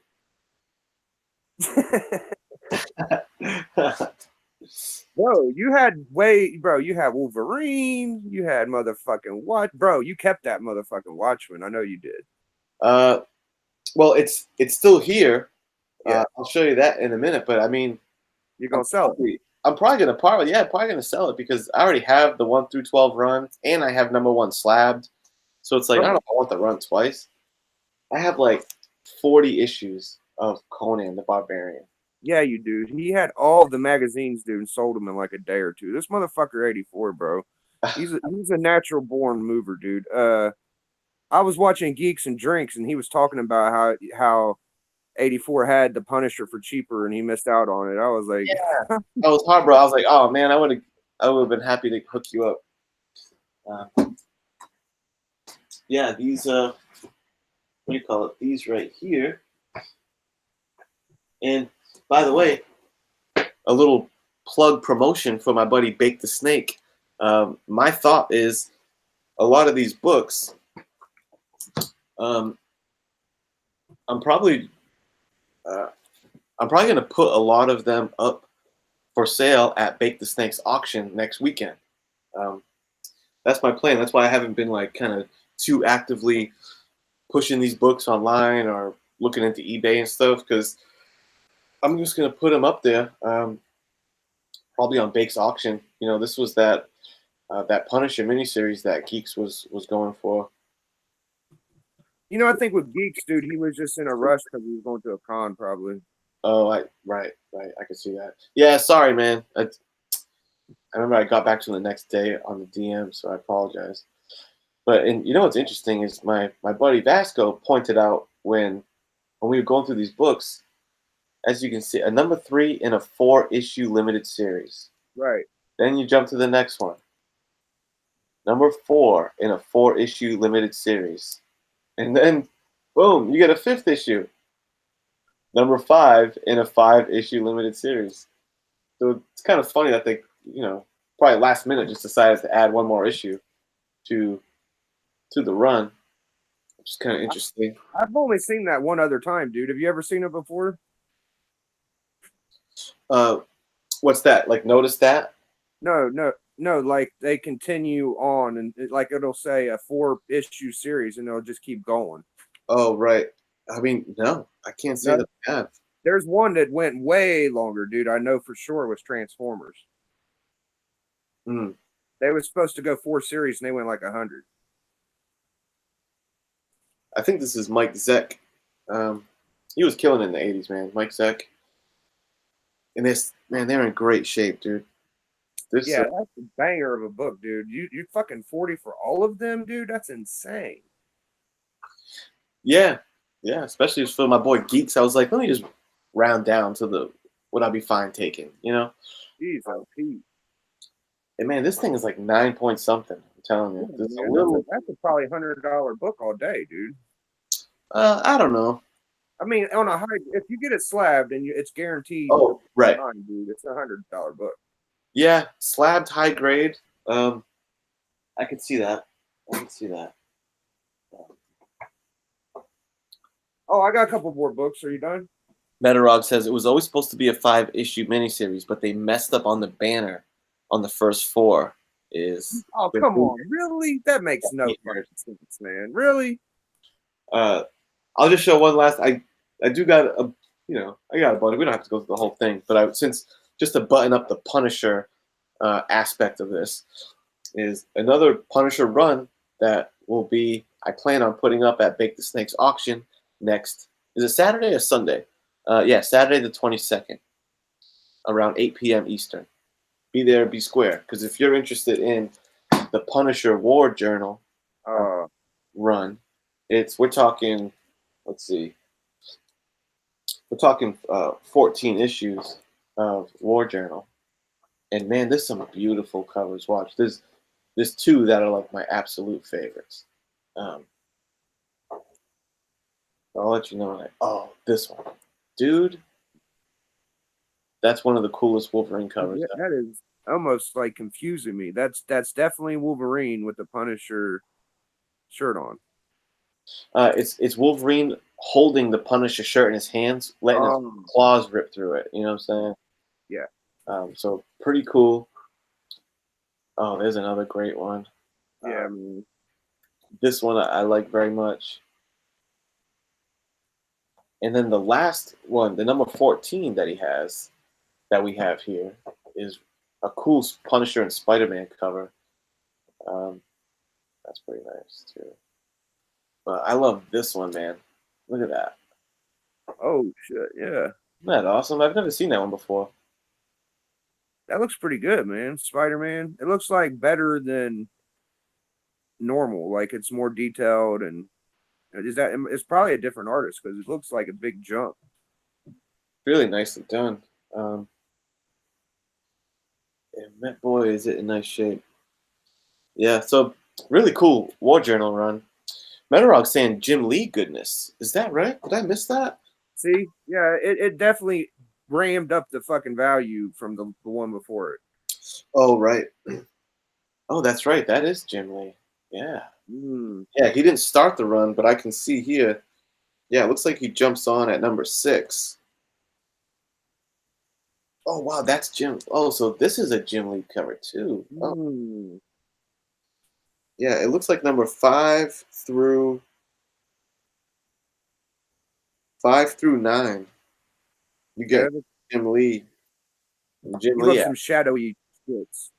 Speaker 3: Bro, you had Wolverine, you had motherfucking bro, you kept that motherfucking Watchman. I know you did.
Speaker 2: Well, it's still here.
Speaker 3: Yeah.
Speaker 2: I'll show you that in a minute, but I mean,
Speaker 3: you're gonna sell it.
Speaker 2: I'm probably gonna sell it because I already have the 1 through 12 run, and I have #1 slabbed. So it's like I don't know if I want the run twice. I have like 40 issues of Conan the Barbarian.
Speaker 3: Yeah, you do. He had all the magazines, dude, and sold them in like a day or two. This motherfucker 84, bro. He's a natural born mover, dude. I was watching Geeks and Drinks, and he was talking about how 84 had the Punisher for cheaper, and he missed out on it. I was like,
Speaker 2: yeah, I was hard, bro. I was like, oh man, I would have been happy to hook you up. Yeah, these what do you call it? These right here. And by the way, a little plug promotion for my buddy Bake the Snake. My thought is a lot of these books. I'm probably going to put a lot of them up for sale at Bake the Snake's auction next weekend. That's my plan. That's why I haven't been like kind of too actively pushing these books online or looking into eBay and stuff, because I'm just going to put them up there, probably on Bake's auction. You know, this was that Punisher miniseries that Geeks was going for.
Speaker 3: you know, I think with Geeks, dude, he was just in a rush because he was going to a con, probably.
Speaker 2: Oh, right. I can see that. Yeah, sorry, man. I remember I got back to him the next day on the DM, so I apologize. But and you know what's interesting is my buddy Vasco pointed out when we were going through these books, as you can see, a number 3 in a 4-issue limited series.
Speaker 3: Right.
Speaker 2: Then you jump to the next one. Number 4 in a 4-issue limited series. And then, boom, you get a 5th issue. Number 5 in a 5-issue limited series. So it's kind of funny that they, you know, probably last minute just decided to add one more issue to the run. Which is kind of interesting.
Speaker 3: I've only seen that one other time, dude. Have you ever seen it before?
Speaker 2: What's that? Like, notice that?
Speaker 3: No. Like they continue on, and like it'll say a 4-issue series, and it'll just keep going.
Speaker 2: Oh, right. I mean, no, I can't say that I have.
Speaker 3: There's one that went way longer, dude. I know for sure it was Transformers.
Speaker 2: Mm.
Speaker 3: They were supposed to go 4 series, and they went like 100.
Speaker 2: I think this is Mike Zeck. He was killing it in the 80s, man. Mike Zeck. And this, man, they're in great shape, dude. This,
Speaker 3: yeah, that's a banger of a book, dude. You fucking 40 for all of them, dude. That's insane.
Speaker 2: Yeah, especially for my boy Geeks. I was like, let me just round down to what I'd be fine taking, you know?
Speaker 3: Jeez, LP.
Speaker 2: And man, this thing is like 9 point something. I'm telling you.
Speaker 3: Yeah, man, that's a probably $100 book all day, dude.
Speaker 2: I don't know.
Speaker 3: I mean, on a high, if you get it slabbed and it's guaranteed.
Speaker 2: Oh, right.
Speaker 3: Dude, it's a $100 book.
Speaker 2: Yeah, slabbed high grade. I can see that.
Speaker 3: Oh, I got a couple more books. Are you done?
Speaker 2: Metarog says it was always supposed to be a 5-issue miniseries, but they messed up on the banner on the first 4.
Speaker 3: Oh, come on. Really? That makes no sense, man. Really?
Speaker 2: I'll just show one last. I do got a, you know, I got a bunch. We don't have to go through the whole thing, but since just to button up the Punisher aspect of this is another Punisher run that will be, I plan on putting up at Bake the Snake's auction next. Is it Saturday or Sunday? Yeah, Saturday the 22nd, around 8 p.m. Eastern. Be there, be square. Because if you're interested in the Punisher War Journal run, we're talking, let's see, we're talking 14 issues of War Journal. And man, there's some beautiful covers. Watch, there's 2 that are like my absolute favorites. I'll let you know. Like, oh, this one, dude, that's one of the coolest Wolverine covers.
Speaker 3: Yeah, that is almost like confusing me. That's definitely Wolverine with the Punisher shirt on.
Speaker 2: It's Wolverine holding the Punisher shirt in his hands, letting his claws rip through it. You know what I'm saying?
Speaker 3: Yeah.
Speaker 2: So pretty cool. Oh, there's another great one.
Speaker 3: Yeah.
Speaker 2: This one I like very much. And then the last one, the number 14 that we have here, is a cool Punisher and Spider-Man cover. That's pretty nice too. But I love this one, man. Look at that.
Speaker 3: Oh shit! Yeah.
Speaker 2: Isn't that awesome? I've never seen that one before.
Speaker 3: That looks pretty good, man. Spider-Man. It looks like better than normal. Like it's more detailed, and it's probably a different artist because it looks like a big jump.
Speaker 2: Really nicely done. Yeah, Met Boy is it in nice shape. Yeah, so really cool War Journal run. Metarog saying Jim Lee goodness. Is that right? Did I miss that?
Speaker 3: See, yeah, it definitely rammed up the fucking value from the one before it.
Speaker 2: Oh, right. Oh, that's right. That is Jim Lee. Yeah.
Speaker 3: Mm.
Speaker 2: Yeah, he didn't start the run, but I can see here. Yeah, it looks like he jumps on at number 6. Oh, wow, that's Jim. Oh, so this is a Jim Lee cover, too. Oh,
Speaker 3: Mm.
Speaker 2: yeah, it looks like number 5 through 9. You
Speaker 3: Yeah,
Speaker 2: get Jim Lee. Jim
Speaker 3: he
Speaker 2: Lee.
Speaker 3: loves
Speaker 2: Yeah.
Speaker 3: some shadowy shits.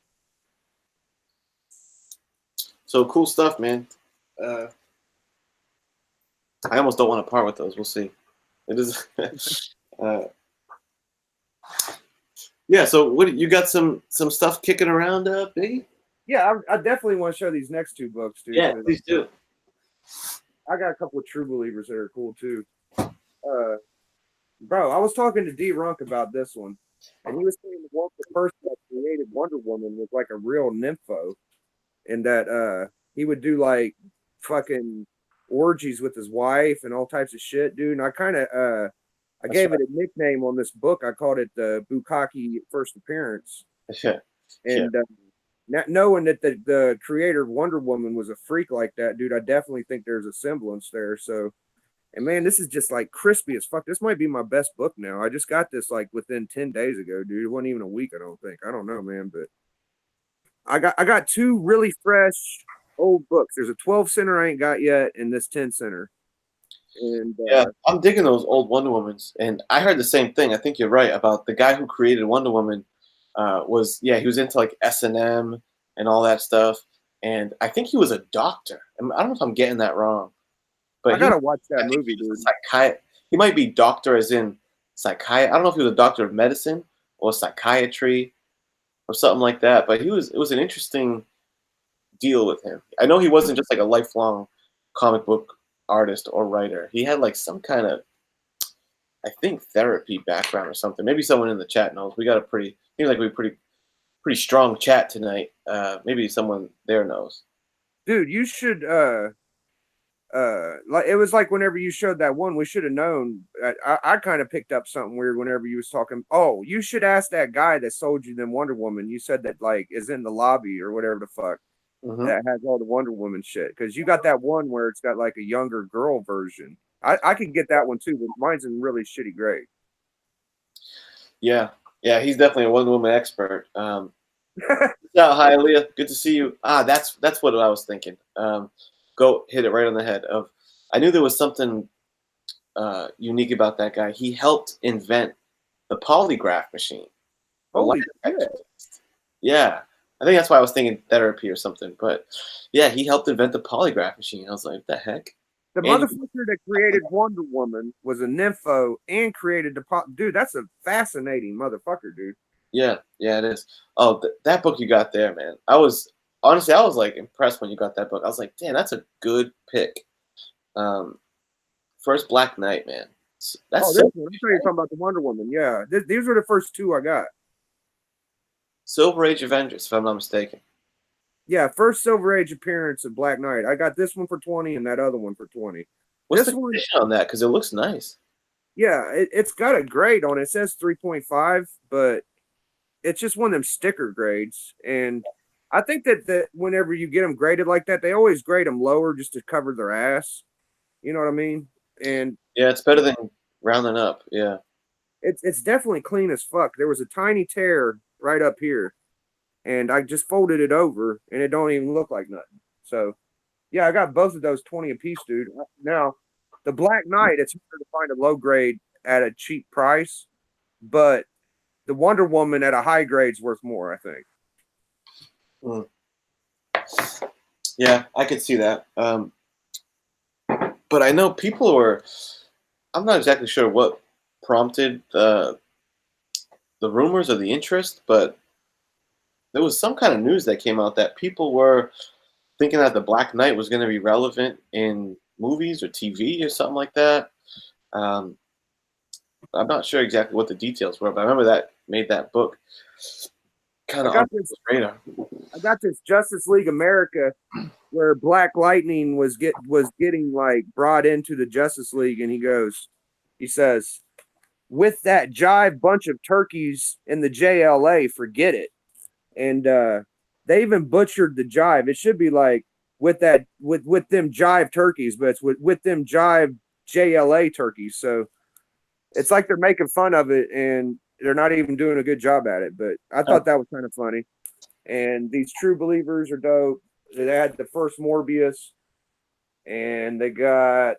Speaker 2: So cool stuff, man. I almost don't want to part with those. We'll see. It is. uh, yeah. So what you got? Some stuff kicking around, Biggie?
Speaker 3: Yeah, I definitely want to show these next 2 books, dude.
Speaker 2: Yeah, please do.
Speaker 3: I got a couple of True Believers that are cool too. Bro, I was talking to D Runk about this one, and he was saying the person that created Wonder Woman was like a real nympho, and that he would do like fucking orgies with his wife and all types of shit, dude. And I kind of I gave it a nickname on this book. I called it the Bukkake First Appearance.
Speaker 2: Yeah.
Speaker 3: And knowing that the creator of Wonder Woman was a freak like that, dude, I definitely think there's a semblance there. So, and man, this is just like crispy as fuck. This might be my best book now. I just got this like within 10 days ago, dude. It wasn't even a week, I don't think. I don't know, man, but I got 2 really fresh old books. There's a 12 center I ain't got yet, and this 10 center. And
Speaker 2: yeah, I'm digging those old Wonder Womans, and I heard the same thing. I think you're right about the guy who created Wonder Woman. He was into like S&M and all that stuff, and I think he was a doctor. I don't know if I'm getting that wrong, but
Speaker 3: I gotta watch that movie, dude.
Speaker 2: He might be doctor as in psychiatry. I don't know if he was a doctor of medicine or psychiatry or something like that. But it was an interesting deal with him. I know he wasn't just like a lifelong comic book artist or writer. He had like some kind of, I think, therapy background or something. Maybe someone in the chat knows. We got a seems like we pretty strong chat tonight. Maybe someone there knows.
Speaker 3: Dude, you should like it was like whenever you showed that one, we should have known. I kind of picked up something weird whenever you was talking. Oh, you should ask that guy that sold you them Wonder Woman. You said that like is in the lobby or whatever the fuck that has all the Wonder Woman shit. Because you got that one where it's got like a younger girl version. I could get that one too, but mine's in really shitty grade.
Speaker 2: Yeah, he's definitely a Wonder Woman expert. Hi, Aaliyah. Good to see you. That's what I was thinking. Go hit it right on the head. I knew there was something unique about that guy. He helped invent the polygraph machine.
Speaker 3: Holy shit.
Speaker 2: Yeah, I think that's why I was thinking therapy or something. But yeah, he helped invent the polygraph machine. I was like, what the heck?
Speaker 3: The motherfucker that created Wonder Woman was a nympho and created the dude. That's a fascinating motherfucker, dude.
Speaker 2: Yeah, it is. Oh, that book you got there, man. I was like impressed when you got that book. I was like, damn, that's a good pick. First Black Knight, man. That's
Speaker 3: this one. I'm sure you're talking about the Wonder Woman. Yeah, these were the first 2 I got.
Speaker 2: Silver Age Avengers, if I'm not mistaken.
Speaker 3: Yeah, first Silver Age appearance of Black Knight. I got this one for 20 and that other one for 20.
Speaker 2: What's the condition on that? Because it looks nice.
Speaker 3: Yeah, it's got a grade on it. It says 3.5, but it's just one of them sticker grades. And I think that whenever you get them graded like that, they always grade them lower just to cover their ass. You know what I mean? And
Speaker 2: yeah, it's better than rounding up. Yeah,
Speaker 3: it's definitely clean as fuck. There was a tiny tear right up here, and I just folded it over, and it don't even look like nothing. So, yeah, I got both of those 20 a piece, dude. Now, the Black Knight, it's harder to find a low grade at a cheap price, but the Wonder Woman at a high grade is worth more, I think.
Speaker 2: Yeah, I could see that. But I know people were. I'm not exactly sure what prompted the rumors or the interest, but there was some kind of news that came out that people were thinking that the Black Knight was going to be relevant in movies or TV or something like that. I'm not sure exactly what the details were, but I remember that made that book kind
Speaker 3: I
Speaker 2: of on
Speaker 3: got this.
Speaker 2: the radar.
Speaker 3: I got this Justice League America where Black Lightning was getting like brought into the Justice League, and he says, with that jive bunch of turkeys in the JLA, forget it. And they even butchered the jive. It should be like with them jive turkeys, but it's with them jive JLA turkeys. So it's like they're making fun of it, and they're not even doing a good job at it. But I thought that was kind of funny. And these True Believers are dope. They had the first Morbius, and they got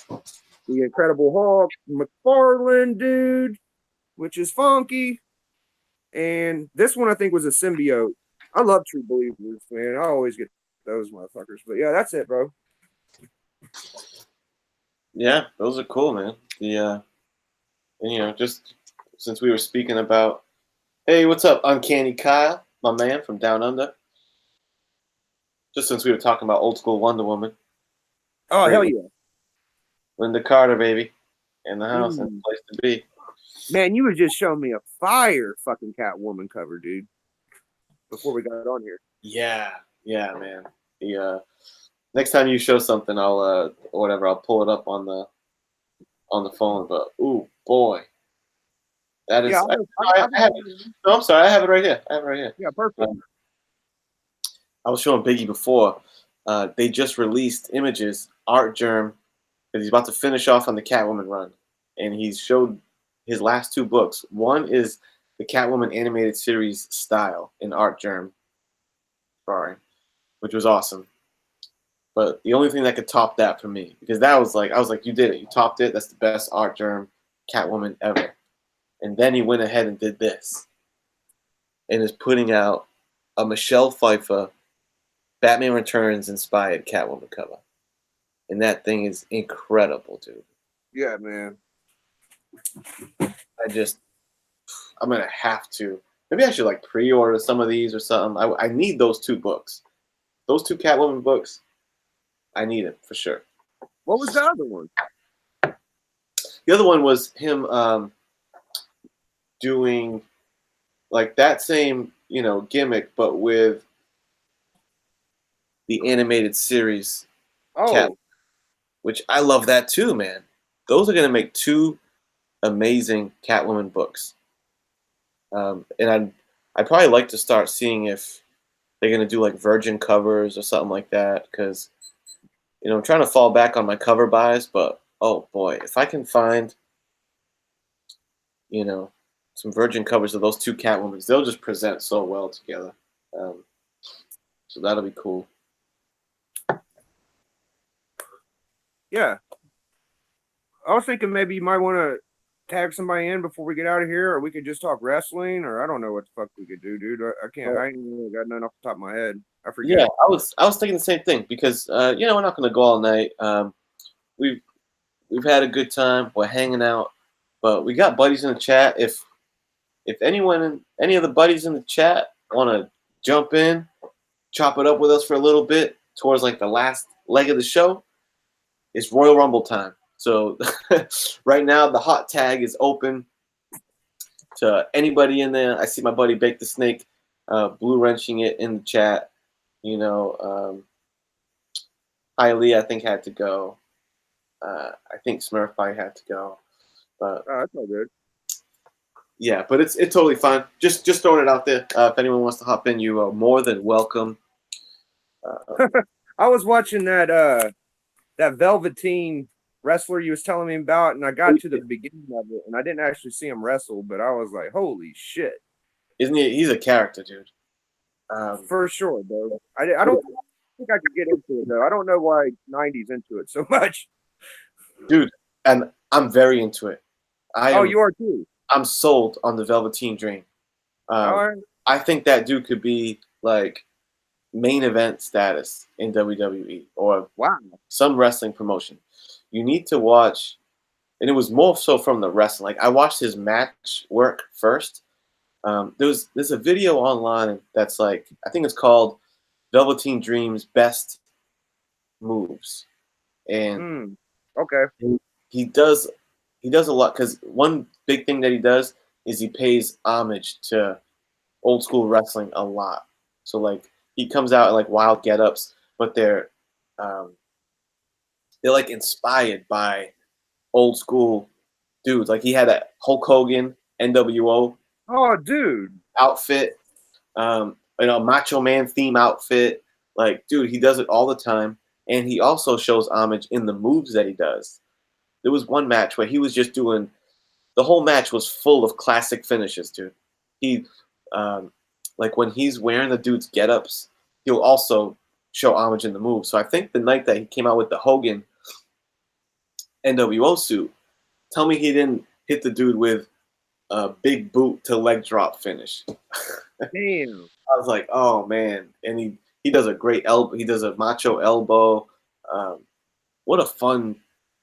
Speaker 3: the Incredible Hulk, McFarlane, dude, which is funky. And this one I think was a symbiote. I love True Believers, man. I always get those motherfuckers. But yeah, that's it, bro.
Speaker 2: Yeah, those are cool, man. And, you know, just since we were speaking about, hey, what's up, Uncanny Kyle, my man from Down Under. Just since we were talking about old school Wonder Woman.
Speaker 3: Oh,
Speaker 2: Great.
Speaker 3: hell yeah.
Speaker 2: Linda Carter, baby. In the house and the place to be.
Speaker 3: Man, you were just showing me a fire fucking Catwoman cover, dude, before we got on here.
Speaker 2: Yeah, man. The next time you show something, I'll pull it up on the phone. But ooh, boy, that is.
Speaker 3: Yeah,
Speaker 2: I have it. No, I'm sorry, I have it right here.
Speaker 3: Yeah, perfect.
Speaker 2: I was showing Biggie before. They just released images, Art Germ, because he's about to finish off on the Catwoman run, and he's showed his last two books. One is the Catwoman animated series style in Art Germ, which was awesome. But the only thing that could top that for me, because I was like, you did it. You topped it. That's the best Art Germ Catwoman ever. And then he went ahead and did this, and is putting out a Michelle Pfeiffer Batman Returns inspired Catwoman cover. And that thing is incredible, dude.
Speaker 3: Yeah, man.
Speaker 2: I'm going to have to. Maybe I should like pre-order some of these or something. I need those two books. Those two Catwoman books, I need it for sure.
Speaker 3: What was the other one?
Speaker 2: The other one was him doing like that same, gimmick, but with the animated series Cat, which I love that too, man. Those are going to make two amazing Catwoman books. And I'd probably like to start seeing if they're going to do like virgin covers or something like that, because, I'm trying to fall back on my cover buys, but oh boy, if I can find, some virgin covers of those two Catwomans, they'll just present so well together. So that'll be cool.
Speaker 3: Yeah. I was thinking maybe you might want to tag somebody in before we get out of here, or we could just talk wrestling, or I don't know what the fuck we could do, dude. I can't. I ain't really got nothing off the top of my head. I forget.
Speaker 2: Yeah, I was thinking the same thing, because we're not going to go all night. We've had a good time. We're hanging out, but we got buddies in the chat. If any of the buddies in the chat want to jump in, chop it up with us for a little bit towards like the last leg of the show, it's Royal Rumble time. So right now the hot tag is open to anybody in there. I see my buddy Bake the Snake blue wrenching it in the chat. Lee I think had to go. I think Smurf probably had to go. But
Speaker 3: that's all good.
Speaker 2: Yeah, but it's totally fine. Just throwing it out there. If anyone wants to hop in, you are more than welcome.
Speaker 3: I was watching that Velveteen wrestler you was telling me about, and I got to the beginning of it, and I didn't actually see him wrestle, but I was like, holy shit.
Speaker 2: Isn't he? He's a character, dude.
Speaker 3: For sure, bro. I don't think I could get into it, though. I don't know why 90's into it so much.
Speaker 2: Dude, and I'm very into it.
Speaker 3: You are too?
Speaker 2: I'm sold on the Velveteen Dream.
Speaker 3: All right.
Speaker 2: I think that dude could be like main event status in WWE or some wrestling promotion. You need to watch, and it was more so from the wrestling. Like I watched his match work first. There's a video online that's like, I think it's called Velveteen Dream's best moves, and
Speaker 3: Okay.
Speaker 2: he does a lot because one big thing that he does is he pays homage to old school wrestling a lot. So like he comes out in like wild get-ups, but um, they're like inspired by old school dudes. Like he had a Hulk Hogan NWO
Speaker 3: Oh, dude.
Speaker 2: outfit, Macho Man theme outfit. Like, dude, he does it all the time, and he also shows homage in the moves that he does. There was one match where he was just doing the whole match was full of classic finishes, dude. He, like when he's wearing the dude's get-ups, he'll also show homage in the moves. So I think the night that he came out with the Hogan NWO suit, tell me he didn't hit the dude with a big boot to leg drop finish.
Speaker 3: Damn.
Speaker 2: I was like, oh man, and he does a great elbow. He does a macho elbow. What a fun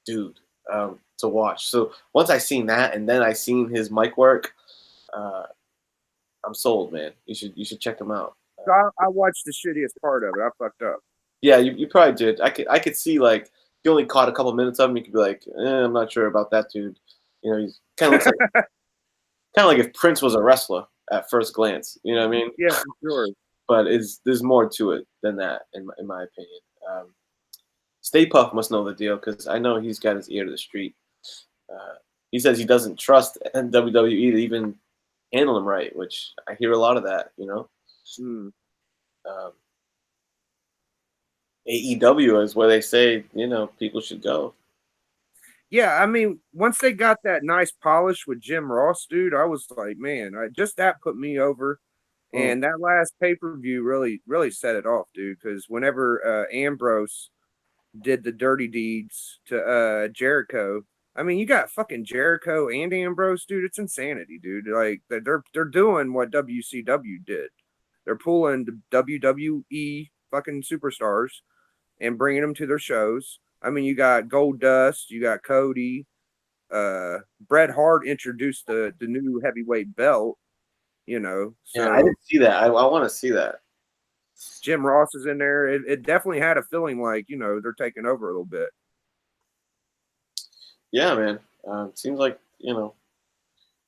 Speaker 2: dude to watch. So once I seen that, and then I seen his mic work, I'm sold, man. You should check him out.
Speaker 3: So I watched the shittiest part of it. I fucked up.
Speaker 2: Yeah, you probably did. I could see like if you only caught a couple minutes of him, you could be like, I'm not sure about that dude. You know, he's kind of looks like kind of like if Prince was a wrestler at first glance. You know what I mean?
Speaker 3: Yeah, for sure.
Speaker 2: But there's more to it than that, in my opinion. Stay Puft must know the deal because I know he's got his ear to the street. He says he doesn't trust WWE to even handle him right, which I hear a lot of that. You know, AEW is where they say people should go.
Speaker 3: Yeah, I mean, once they got that nice polish with Jim Ross, dude, I was like, man, just that put me over. And that last pay-per-view really set it off, dude. Because whenever Ambrose did the dirty deeds to Jericho, I mean, you got fucking Jericho and Ambrose, dude. It's insanity, dude. Like they're doing what WCW did. They're pulling the WWE fucking superstars and bringing them to their shows. I mean, you got Gold Dust, you got Cody, Bret Hart introduced the new heavyweight belt. So
Speaker 2: Yeah, I didn't see that. I want to see that.
Speaker 3: Jim Ross is in there. It definitely had a feeling like they're taking over a little bit.
Speaker 2: Yeah, man. Seems like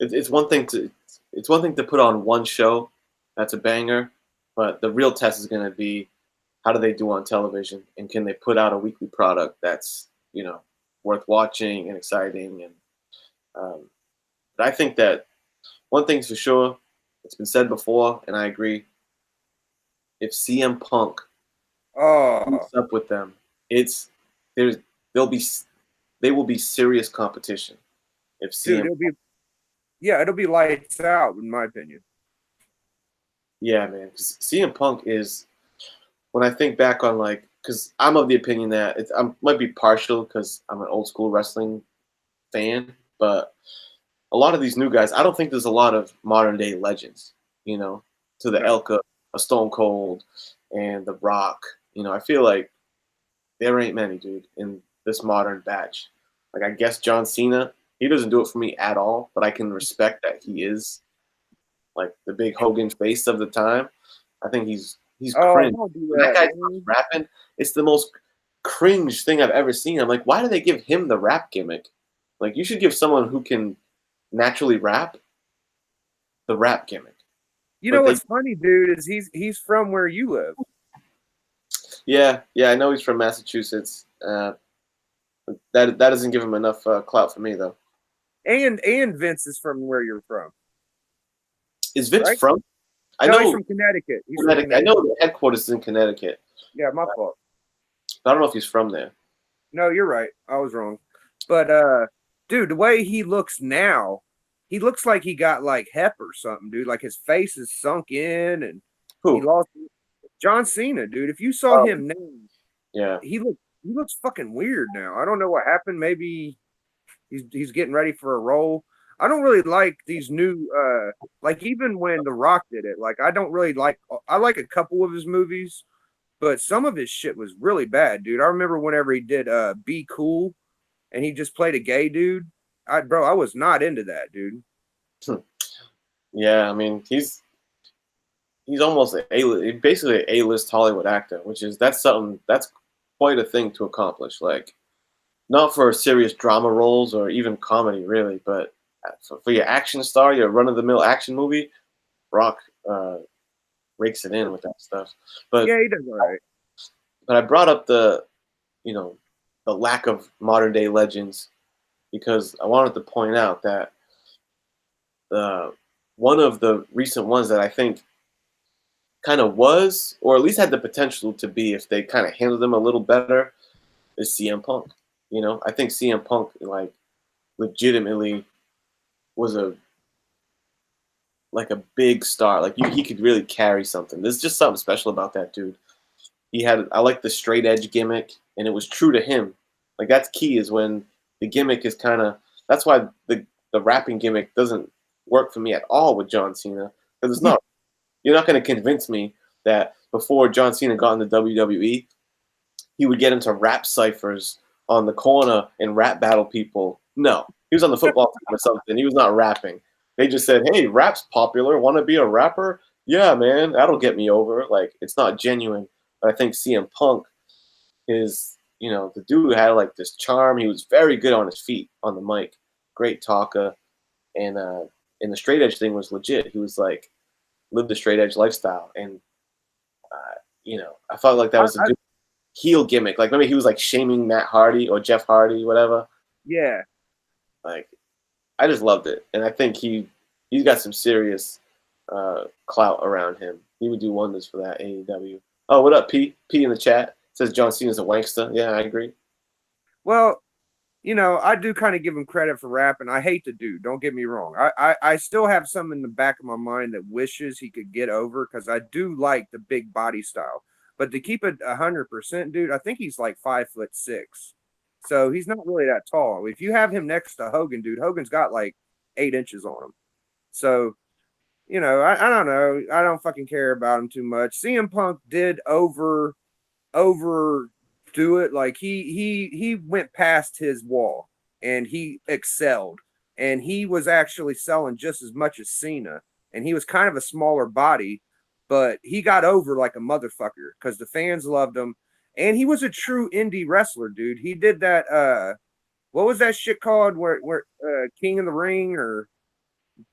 Speaker 2: it's one thing to put on one show that's a banger, but the real test is going to be how do they do on television, and can they put out a weekly product that's worth watching and exciting. And but I think that one thing's for sure, it's been said before, and I agree. If CM Punk meets up with them, they will be serious competition. If CM,
Speaker 3: it'll be lights out in my opinion.
Speaker 2: Yeah, man. 'Cause CM Punk is, when I think back on because I'm of the opinion that I might be partial because I'm an old school wrestling fan, but a lot of these new guys, I don't think there's a lot of modern day legends, to the ilk of a Stone Cold and The Rock. I feel like there ain't many, dude, in this modern batch. Like, I guess John Cena, he doesn't do it for me at all, but I can respect that he is like the big Hogan face of the time. I think he's cringe.
Speaker 3: Don't do
Speaker 2: When that guy
Speaker 3: man.
Speaker 2: starts rapping, it's the most cringe thing I've ever seen. I'm like, why do they give him the rap gimmick? Like, you should give someone who can naturally rap the rap gimmick.
Speaker 3: You know what's funny, dude, is he's from where you live.
Speaker 2: Yeah, I know he's from Massachusetts. That doesn't give him enough clout for me, though.
Speaker 3: And Vince is from where you're from.
Speaker 2: Is Vince from?
Speaker 3: I know he's from Connecticut.
Speaker 2: I know the headquarters is in Connecticut.
Speaker 3: Yeah, my fault.
Speaker 2: I don't know if he's from there.
Speaker 3: No, you're right. I was wrong. But dude, the way he looks now, he looks like he got like hep or something, dude. Like his face is sunk in, and
Speaker 2: Who?
Speaker 3: he lost John Cena, dude. If you saw him now,
Speaker 2: yeah,
Speaker 3: he looks fucking weird now. I don't know what happened. Maybe he's getting ready for a role. I don't really like these new like even when The Rock did it, like I don't really like I like a couple of his movies, but some of his shit was really bad, dude. I remember whenever he did Be Cool and he just played a gay dude. I was not into that, dude.
Speaker 2: Yeah, I mean, he's almost basically an A-list Hollywood actor, that's something that's quite a thing to accomplish. Like, not for serious drama roles or even comedy, really, but for your action star, your run-of-the-mill action movie, Rock rakes it in with that stuff. But
Speaker 3: Yeah, he does all right.
Speaker 2: But I brought up the the lack of modern day legends because I wanted to point out that one of the recent ones that I think kind of was, or at least had the potential to be, if they kind of handled them a little better, is CM Punk. I think CM Punk like legitimately was like a big star. Like he could really carry something. There's just something special about that dude. I like the straight edge gimmick, and it was true to him. Like that's key is when the gimmick is kind of. That's why the rapping gimmick doesn't work for me at all with John Cena because it's not. You're not going to convince me that before John Cena got into WWE, he would get into rap ciphers on the corner and rap battle people. No, he was on the football team or something. He was not rapping. They just said, "Hey, rap's popular. Want to be a rapper? Yeah, man, that'll get me over." Like it's not genuine. But I think CM Punk is, the dude had like this charm. He was very good on his feet on the mic, great talker, and the straight edge thing was legit. He was like lived the straight edge lifestyle, and I felt like that was a good heel gimmick. Like maybe he was like shaming Matt Hardy or Jeff Hardy, whatever.
Speaker 3: Yeah.
Speaker 2: Like I just loved it, and I think he's got some serious clout around him. He would do wonders for that AEW. Oh, what up, P? P in the chat says John Cena's a wankster. Yeah, I agree.
Speaker 3: Well, I do kind of give him credit for rapping. I hate the dude. Don't get me wrong. I still have some in the back of my mind that wishes he could get over because I do like the big body style. But to keep it 100%, dude, I think he's like 5'6", so he's not really that tall. If you have him next to Hogan, dude, Hogan's got like 8 inches on him. So, I don't know. I don't fucking care about him too much. CM Punk did overdo it. Like he went past his wall and he excelled, and he was actually selling just as much as Cena, and he was kind of a smaller body, but he got over like a motherfucker because the fans loved him, and he was a true indie wrestler, dude. He did that what was that shit called where King of the Ring or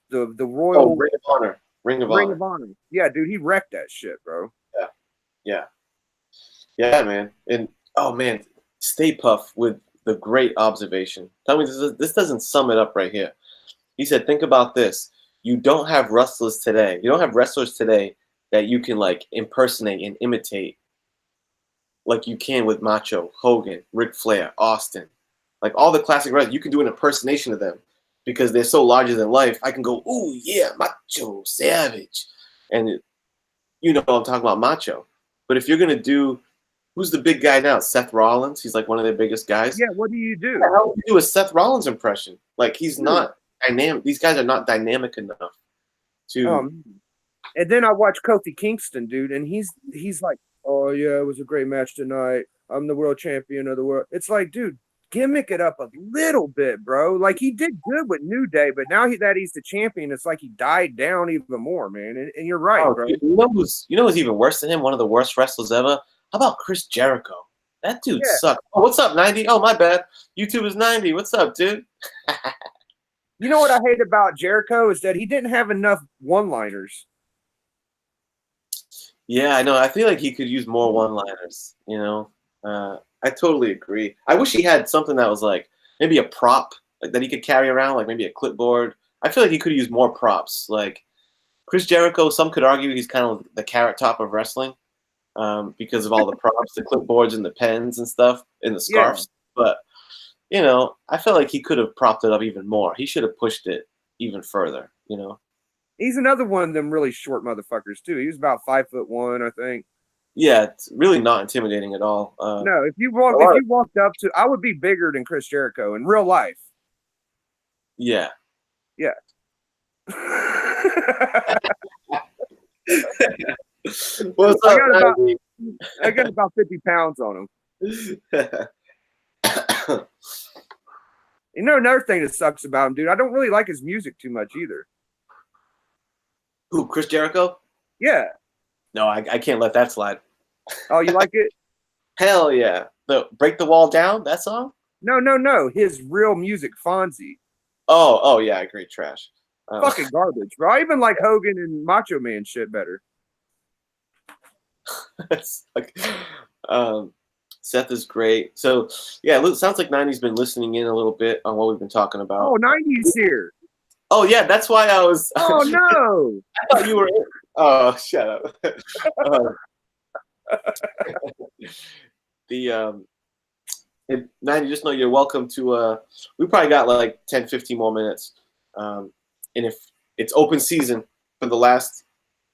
Speaker 3: the Royal
Speaker 2: Ring of Honor. Ring of Honor.
Speaker 3: Yeah, dude, he wrecked that shit, bro.
Speaker 2: Yeah, man. And oh man, Stay Puff with the great observation. Tell me this doesn't sum it up right here. He said, think about this. You don't have wrestlers today. You don't have wrestlers today that you can like impersonate and imitate like you can with Macho, Hogan, Ric Flair, Austin. Like all the classic wrestlers, you can do an impersonation of them because they're so larger than life. I can go, ooh, yeah, Macho, Savage. And I'm talking about Macho. But if you're going to do, who's the big guy now? Seth Rollins. He's like one of their biggest guys.
Speaker 3: Yeah, what do you do?
Speaker 2: How do you do a Seth Rollins impression? Like he's not dynamic. These guys are not dynamic enough to.
Speaker 3: And then I watch Kofi Kingston, dude, and he's like, oh yeah, it was a great match tonight. I'm the world champion of the world. It's like, dude, gimmick it up a little bit, bro. Like he did good with New Day, but now that he's the champion, it's like he died down even more, man. And you're right, bro.
Speaker 2: You know who's even worse than him? One of the worst wrestlers ever. How about Chris Jericho? That dude sucked. Oh, what's up, 90? Oh, my bad. YouTube is 90. What's up, dude?
Speaker 3: You know what I hate about Jericho is that he didn't have enough one-liners.
Speaker 2: Yeah, I know. I feel like he could use more one-liners, I totally agree. I wish he had something that was like maybe a prop like that he could carry around, like maybe a clipboard. I feel like he could use more props. Like Chris Jericho, some could argue he's kind of the Carrot Top of wrestling because of all the props, the clipboards and the pens and stuff and the scarves. Yeah. But, I feel like he could have propped it up even more. He should have pushed it even further,
Speaker 3: He's another one of them really short motherfuckers, too. He was about 5'1", I think.
Speaker 2: Yeah, it's really not intimidating at all.
Speaker 3: No, if you walked up to, I would be bigger than Chris Jericho in real life.
Speaker 2: Yeah.
Speaker 3: Yeah.
Speaker 2: What's up,
Speaker 3: I got about 50 pounds on him. Another thing that sucks about him, dude, I don't really like his music too much either.
Speaker 2: Who, Chris Jericho?
Speaker 3: Yeah.
Speaker 2: No, I can't let that slide.
Speaker 3: Oh, you like it?
Speaker 2: Hell yeah. The Break the Wall Down, that song?
Speaker 3: No. His real music, Fonzie.
Speaker 2: Oh yeah, great trash.
Speaker 3: Fucking garbage, bro. I even like Hogan and Macho Man shit better.
Speaker 2: it's like, Seth is great. So yeah, it sounds like 90's been listening in a little bit on what we've been talking about.
Speaker 3: Oh, 90's here.
Speaker 2: Oh yeah, that's why I was.
Speaker 3: Oh no.
Speaker 2: I thought you were. Oh, shut up. The 90, just know you're welcome to. We probably got like 10, 15 more minutes, and if it's open season for the last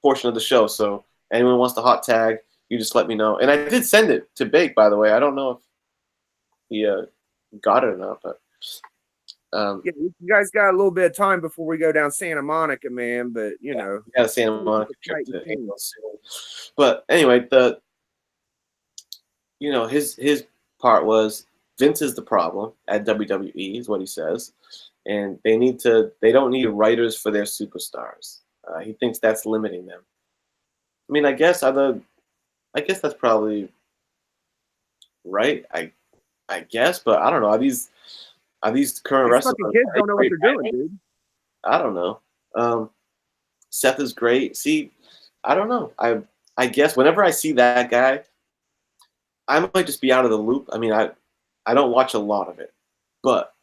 Speaker 2: portion of the show, so anyone wants to hot tag, you just let me know. And I did send it to Big, by the way. I don't know if he got it or not, but.
Speaker 3: Yeah, you guys got a little bit of time before we go down Santa Monica, man. But you know,
Speaker 2: we got a Santa Monica trip to April soon. But anyway, his part was Vince is the problem at WWE is what he says, and they don't need writers for their superstars. He thinks that's limiting them. I mean, I guess that's probably right. I guess, but I don't know. Are these current wrestlers?
Speaker 3: Fucking kids don't know what they're doing, dude.
Speaker 2: I don't know. Seth is great. See, I don't know. I guess whenever I see that guy, I might just be out of the loop. I mean, I don't watch a lot of it, but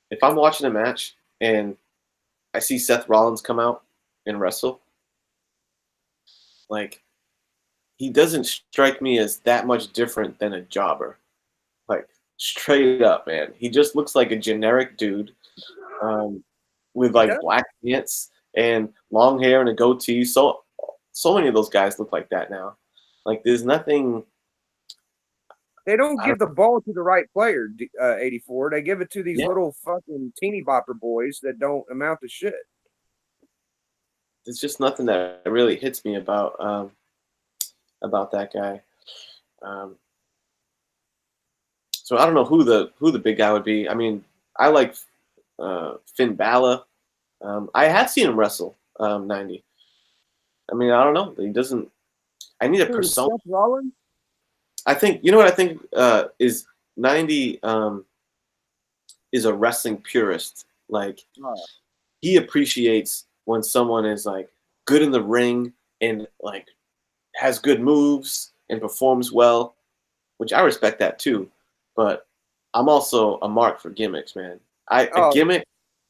Speaker 2: if I'm watching a match and I see Seth Rollins come out and wrestle, like, he doesn't strike me as that much different than a jobber. Like, straight up, man. He just looks like a generic dude with like black pants and long hair and a goatee. So many of those guys look like that now. Like, there's nothing.
Speaker 3: They don't give the ball to the right player, 84. They give it to these little fucking teeny bopper boys that don't amount to shit.
Speaker 2: There's just nothing that really hits me about that guy. So I don't know who the big guy would be. I mean, I like Finn Balor. I have seen him wrestle 90. I mean, I don't know. He doesn't. I need a persona.
Speaker 3: Seth Rollins?
Speaker 2: I think what I think is 90 is a wrestling purist. Like, he appreciates when someone is like good in the ring and like has good moves and performs well, which I respect that too. But I'm also a mark for gimmicks, man. A gimmick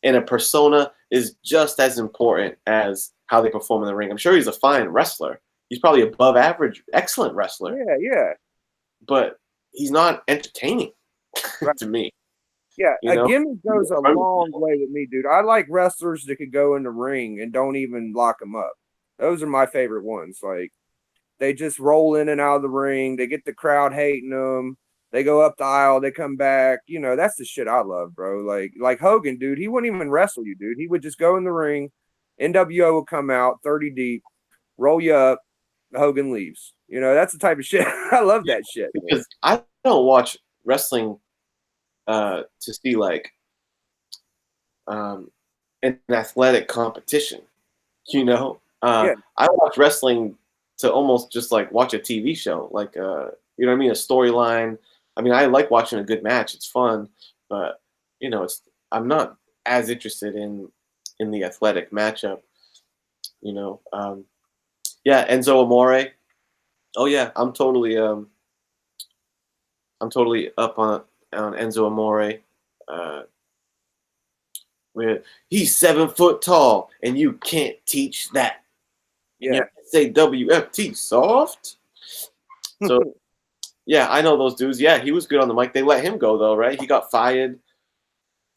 Speaker 2: and a persona is just as important as how they perform in the ring. I'm sure he's a fine wrestler. He's probably above average, excellent wrestler.
Speaker 3: Yeah.
Speaker 2: But he's not entertaining to me.
Speaker 3: Yeah, a gimmick goes a long way with me, dude. I like wrestlers that could go in the ring and don't even lock them up. Those are my favorite ones. Like, they just roll in and out of the ring. They get the crowd hating them. They go up the aisle. They come back. You know, that's the shit I love, bro. Like Hogan, dude. He wouldn't even wrestle you, dude. He would just go in the ring. NWO would come out 30 deep, roll you up. Hogan leaves. You know, that's the type of shit. I love that shit.
Speaker 2: Because I don't watch wrestling to see like an athletic competition. You know, I watch wrestling to almost just like watch a TV show, like you know what I mean, a storyline. I mean, I like watching a good match; it's fun, but you know, I'm not as interested in the athletic matchup. You know, yeah, Enzo Amore. Oh yeah, I'm totally up on Enzo Amore. Where he's 7 foot tall and you can't teach that.
Speaker 3: Yeah.
Speaker 2: You say WFT soft. So yeah, I know those dudes. Yeah, he was good on the mic. They let him go though, right? He got fired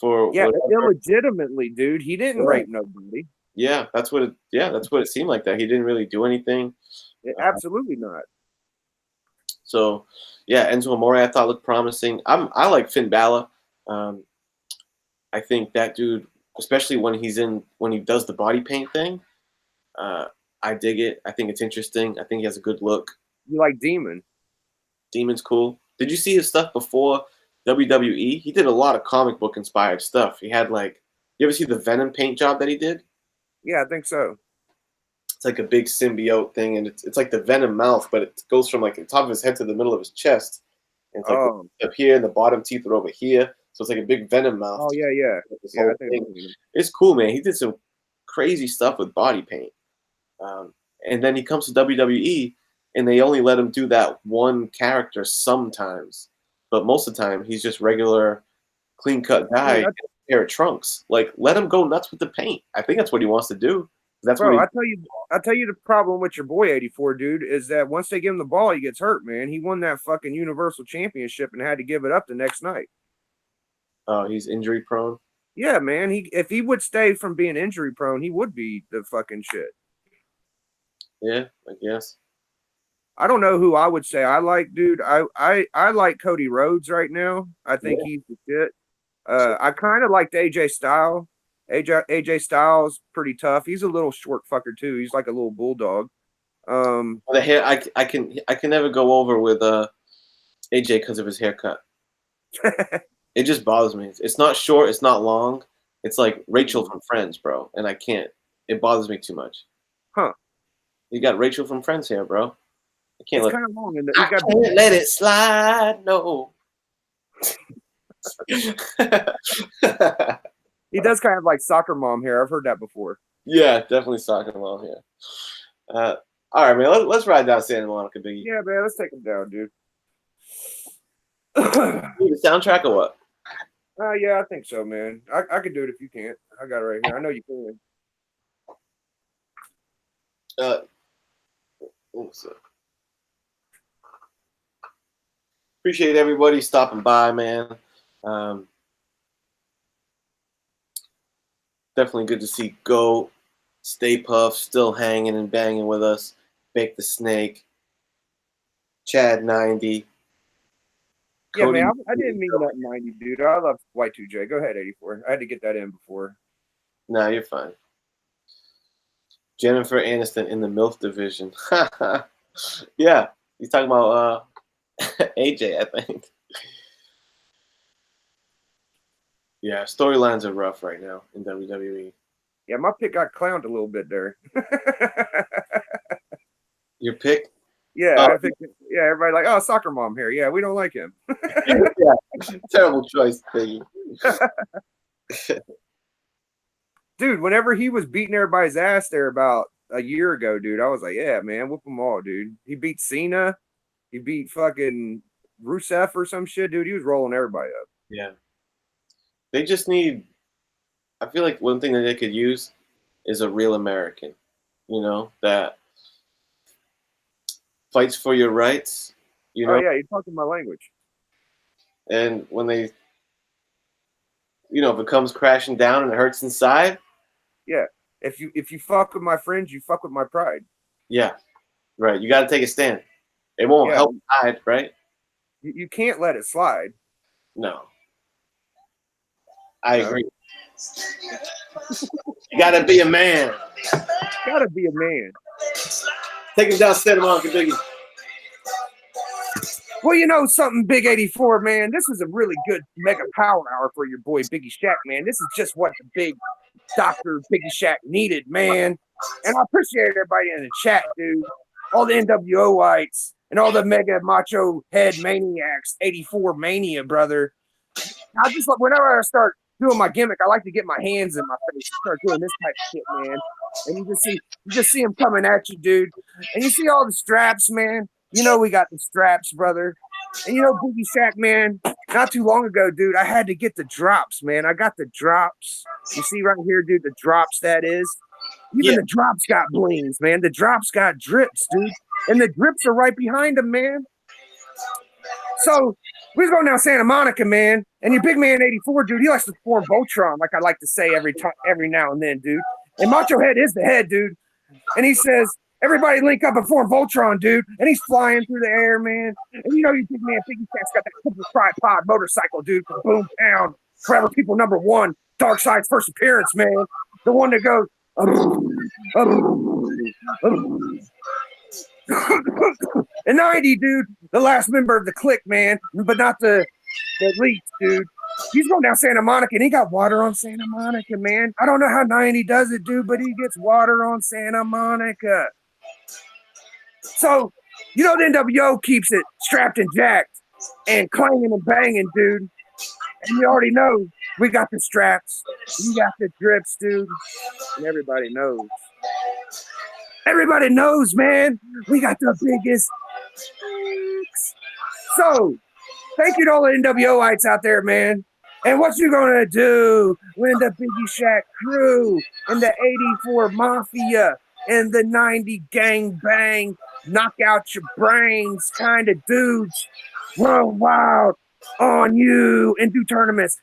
Speaker 2: for
Speaker 3: illegitimately, dude. He didn't rape nobody.
Speaker 2: Yeah, that's what it seemed like, that he didn't really do anything.
Speaker 3: Absolutely not.
Speaker 2: So yeah, Enzo Amore I thought looked promising. I like Finn Balor. I think that dude, especially when he does the body paint thing, I dig it. I think it's interesting. I think he has a good look.
Speaker 3: You like Demon?
Speaker 2: Demon's cool. Did you see his stuff before WWE? He did a lot of comic book inspired stuff. He had you ever see the Venom paint job that he did?
Speaker 3: Yeah, I think so.
Speaker 2: It's like a big symbiote thing, and it's like the Venom mouth, but it goes from like the top of his head to the middle of his chest. And it's like up here, and the bottom teeth are over here. So it's like a big Venom mouth.
Speaker 3: Oh yeah, yeah.
Speaker 2: Yeah, I think it's cool, man. He did some crazy stuff with body paint. And then he comes to WWE, and they only let him do that one character sometimes. But most of the time, he's just regular, clean-cut guy in a pair of trunks. Like, let him go nuts with the paint. I think that's what he wants to do. That's
Speaker 3: Bro,
Speaker 2: what
Speaker 3: I tell you the problem with your boy 84, dude, is that once they give him the ball, he gets hurt, man. He won that fucking Universal Championship and had to give it up the next night.
Speaker 2: Oh, he's injury prone?
Speaker 3: Yeah, man. If he would stay from being injury prone, he would be the fucking shit.
Speaker 2: Yeah, I guess.
Speaker 3: I don't know who I would say I like, dude. I like Cody Rhodes right now. I think he's the shit. I kind of liked AJ Styles. AJ Styles pretty tough. He's a little short fucker too. He's like a little bulldog.
Speaker 2: The hair, I can never go over with AJ because of his haircut. It just bothers me. It's not short. It's not long. It's like Rachel from Friends, bro. And I can't. It bothers me too much.
Speaker 3: Huh?
Speaker 2: You got Rachel from Friends here, bro. I can't.
Speaker 3: It's kind of long. And
Speaker 2: I can't let it slide. No.
Speaker 3: He does kind of like soccer mom hair. I've heard that before.
Speaker 2: Yeah, definitely soccer mom hair. All right, man. Let's ride down Santa Monica, Biggie.
Speaker 3: Yeah, man. Let's take him down, dude.
Speaker 2: Need a soundtrack or what?
Speaker 3: Yeah, I think so, man. I could do it if you can't. I got it right here. I know you can.
Speaker 2: Appreciate everybody stopping by, man. Definitely good to see Go, Stay Puff, still hanging and banging with us. Bake the Snake, Chad 90.
Speaker 3: Yeah, Cody, man, I didn't mean that 90, dude. I love Y2J. Go ahead, 84. I had to get that in before.
Speaker 2: No, you're fine. Jennifer Aniston in the MILF division. Yeah, he's talking about AJ, I think. Yeah, storylines are rough right now in WWE.
Speaker 3: Yeah, my pick got clowned a little bit there.
Speaker 2: Your pick?
Speaker 3: Yeah, I think. Yeah, everybody like, oh, soccer mom here. Yeah, we don't like him.
Speaker 2: Yeah, terrible choice, Biggie.
Speaker 3: Dude, whenever he was beating everybody's ass there about a year ago, dude, I was like, yeah, man, whoop them all, dude. He beat Cena. He beat fucking Rusev or some shit, dude. He was rolling everybody up.
Speaker 2: Yeah. They just need, I feel like one thing that they could use is a real American, you know, that fights for your rights, you know.
Speaker 3: Oh, yeah, you're talking my language.
Speaker 2: And when they, you know, if it comes crashing down and it hurts inside.
Speaker 3: Yeah. If you fuck with my friends, you fuck with my pride.
Speaker 2: Yeah. Right. You got to take a stand. It won't help hide, right?
Speaker 3: You can't let it slide.
Speaker 2: No. I agree. You got to be a man.
Speaker 3: Got to be a man.
Speaker 2: Take him down Santa Monica, Biggie.
Speaker 3: Well, you know something, Big 84, man. This is a really good mega power hour for your boy BiggieShaq, man. This is just what the big Dr. BiggieShaq needed, man. And I appreciate everybody in the chat, dude. All the NWOites and all the mega macho head maniacs, 84 mania, brother. I just like whenever I start doing my gimmick, I like to get my hands in my face and start doing this type of shit, man. And you just see them coming at you, dude. And you see all the straps, man. You know we got the straps, brother. And you know BiggieShaq, man, not too long ago, dude, I had to get the drops, man. I got the drops. You see right here, dude, the drops, that is. Even the drops got blings, man. The drops got drips, dude. And the drips are right behind them, man. So we're going down Santa Monica, man. And your big man 84, dude, he likes to perform Voltron, like I like to say every now and then, dude. And Macho Head is the head, dude. And he says, everybody link up and form Voltron, dude. And he's flying through the air, man. And you know you big man BiggieShaq's got that super tripod motorcycle, dude, from Boom Town. Forever People #1. Dark Side's first appearance, man. The one that goes and 90, dude, the last member of the clique, man, but not the least, dude. He's going down Santa Monica, and he got water on Santa Monica, man. I don't know how 90 does it, dude, but he gets water on Santa Monica. So, you know, the NWO keeps it strapped and jacked and clanging and banging, dude. And you already know we got the straps, we got the drips, dude. And everybody knows. Everybody knows, man. We got the biggest. So, thank you to all the NWOites out there, man. And what you gonna do when the BiggieShaq crew and the 84 Mafia and the 90 gang bang knock out your brains kind of dudes run wild on you and do tournaments?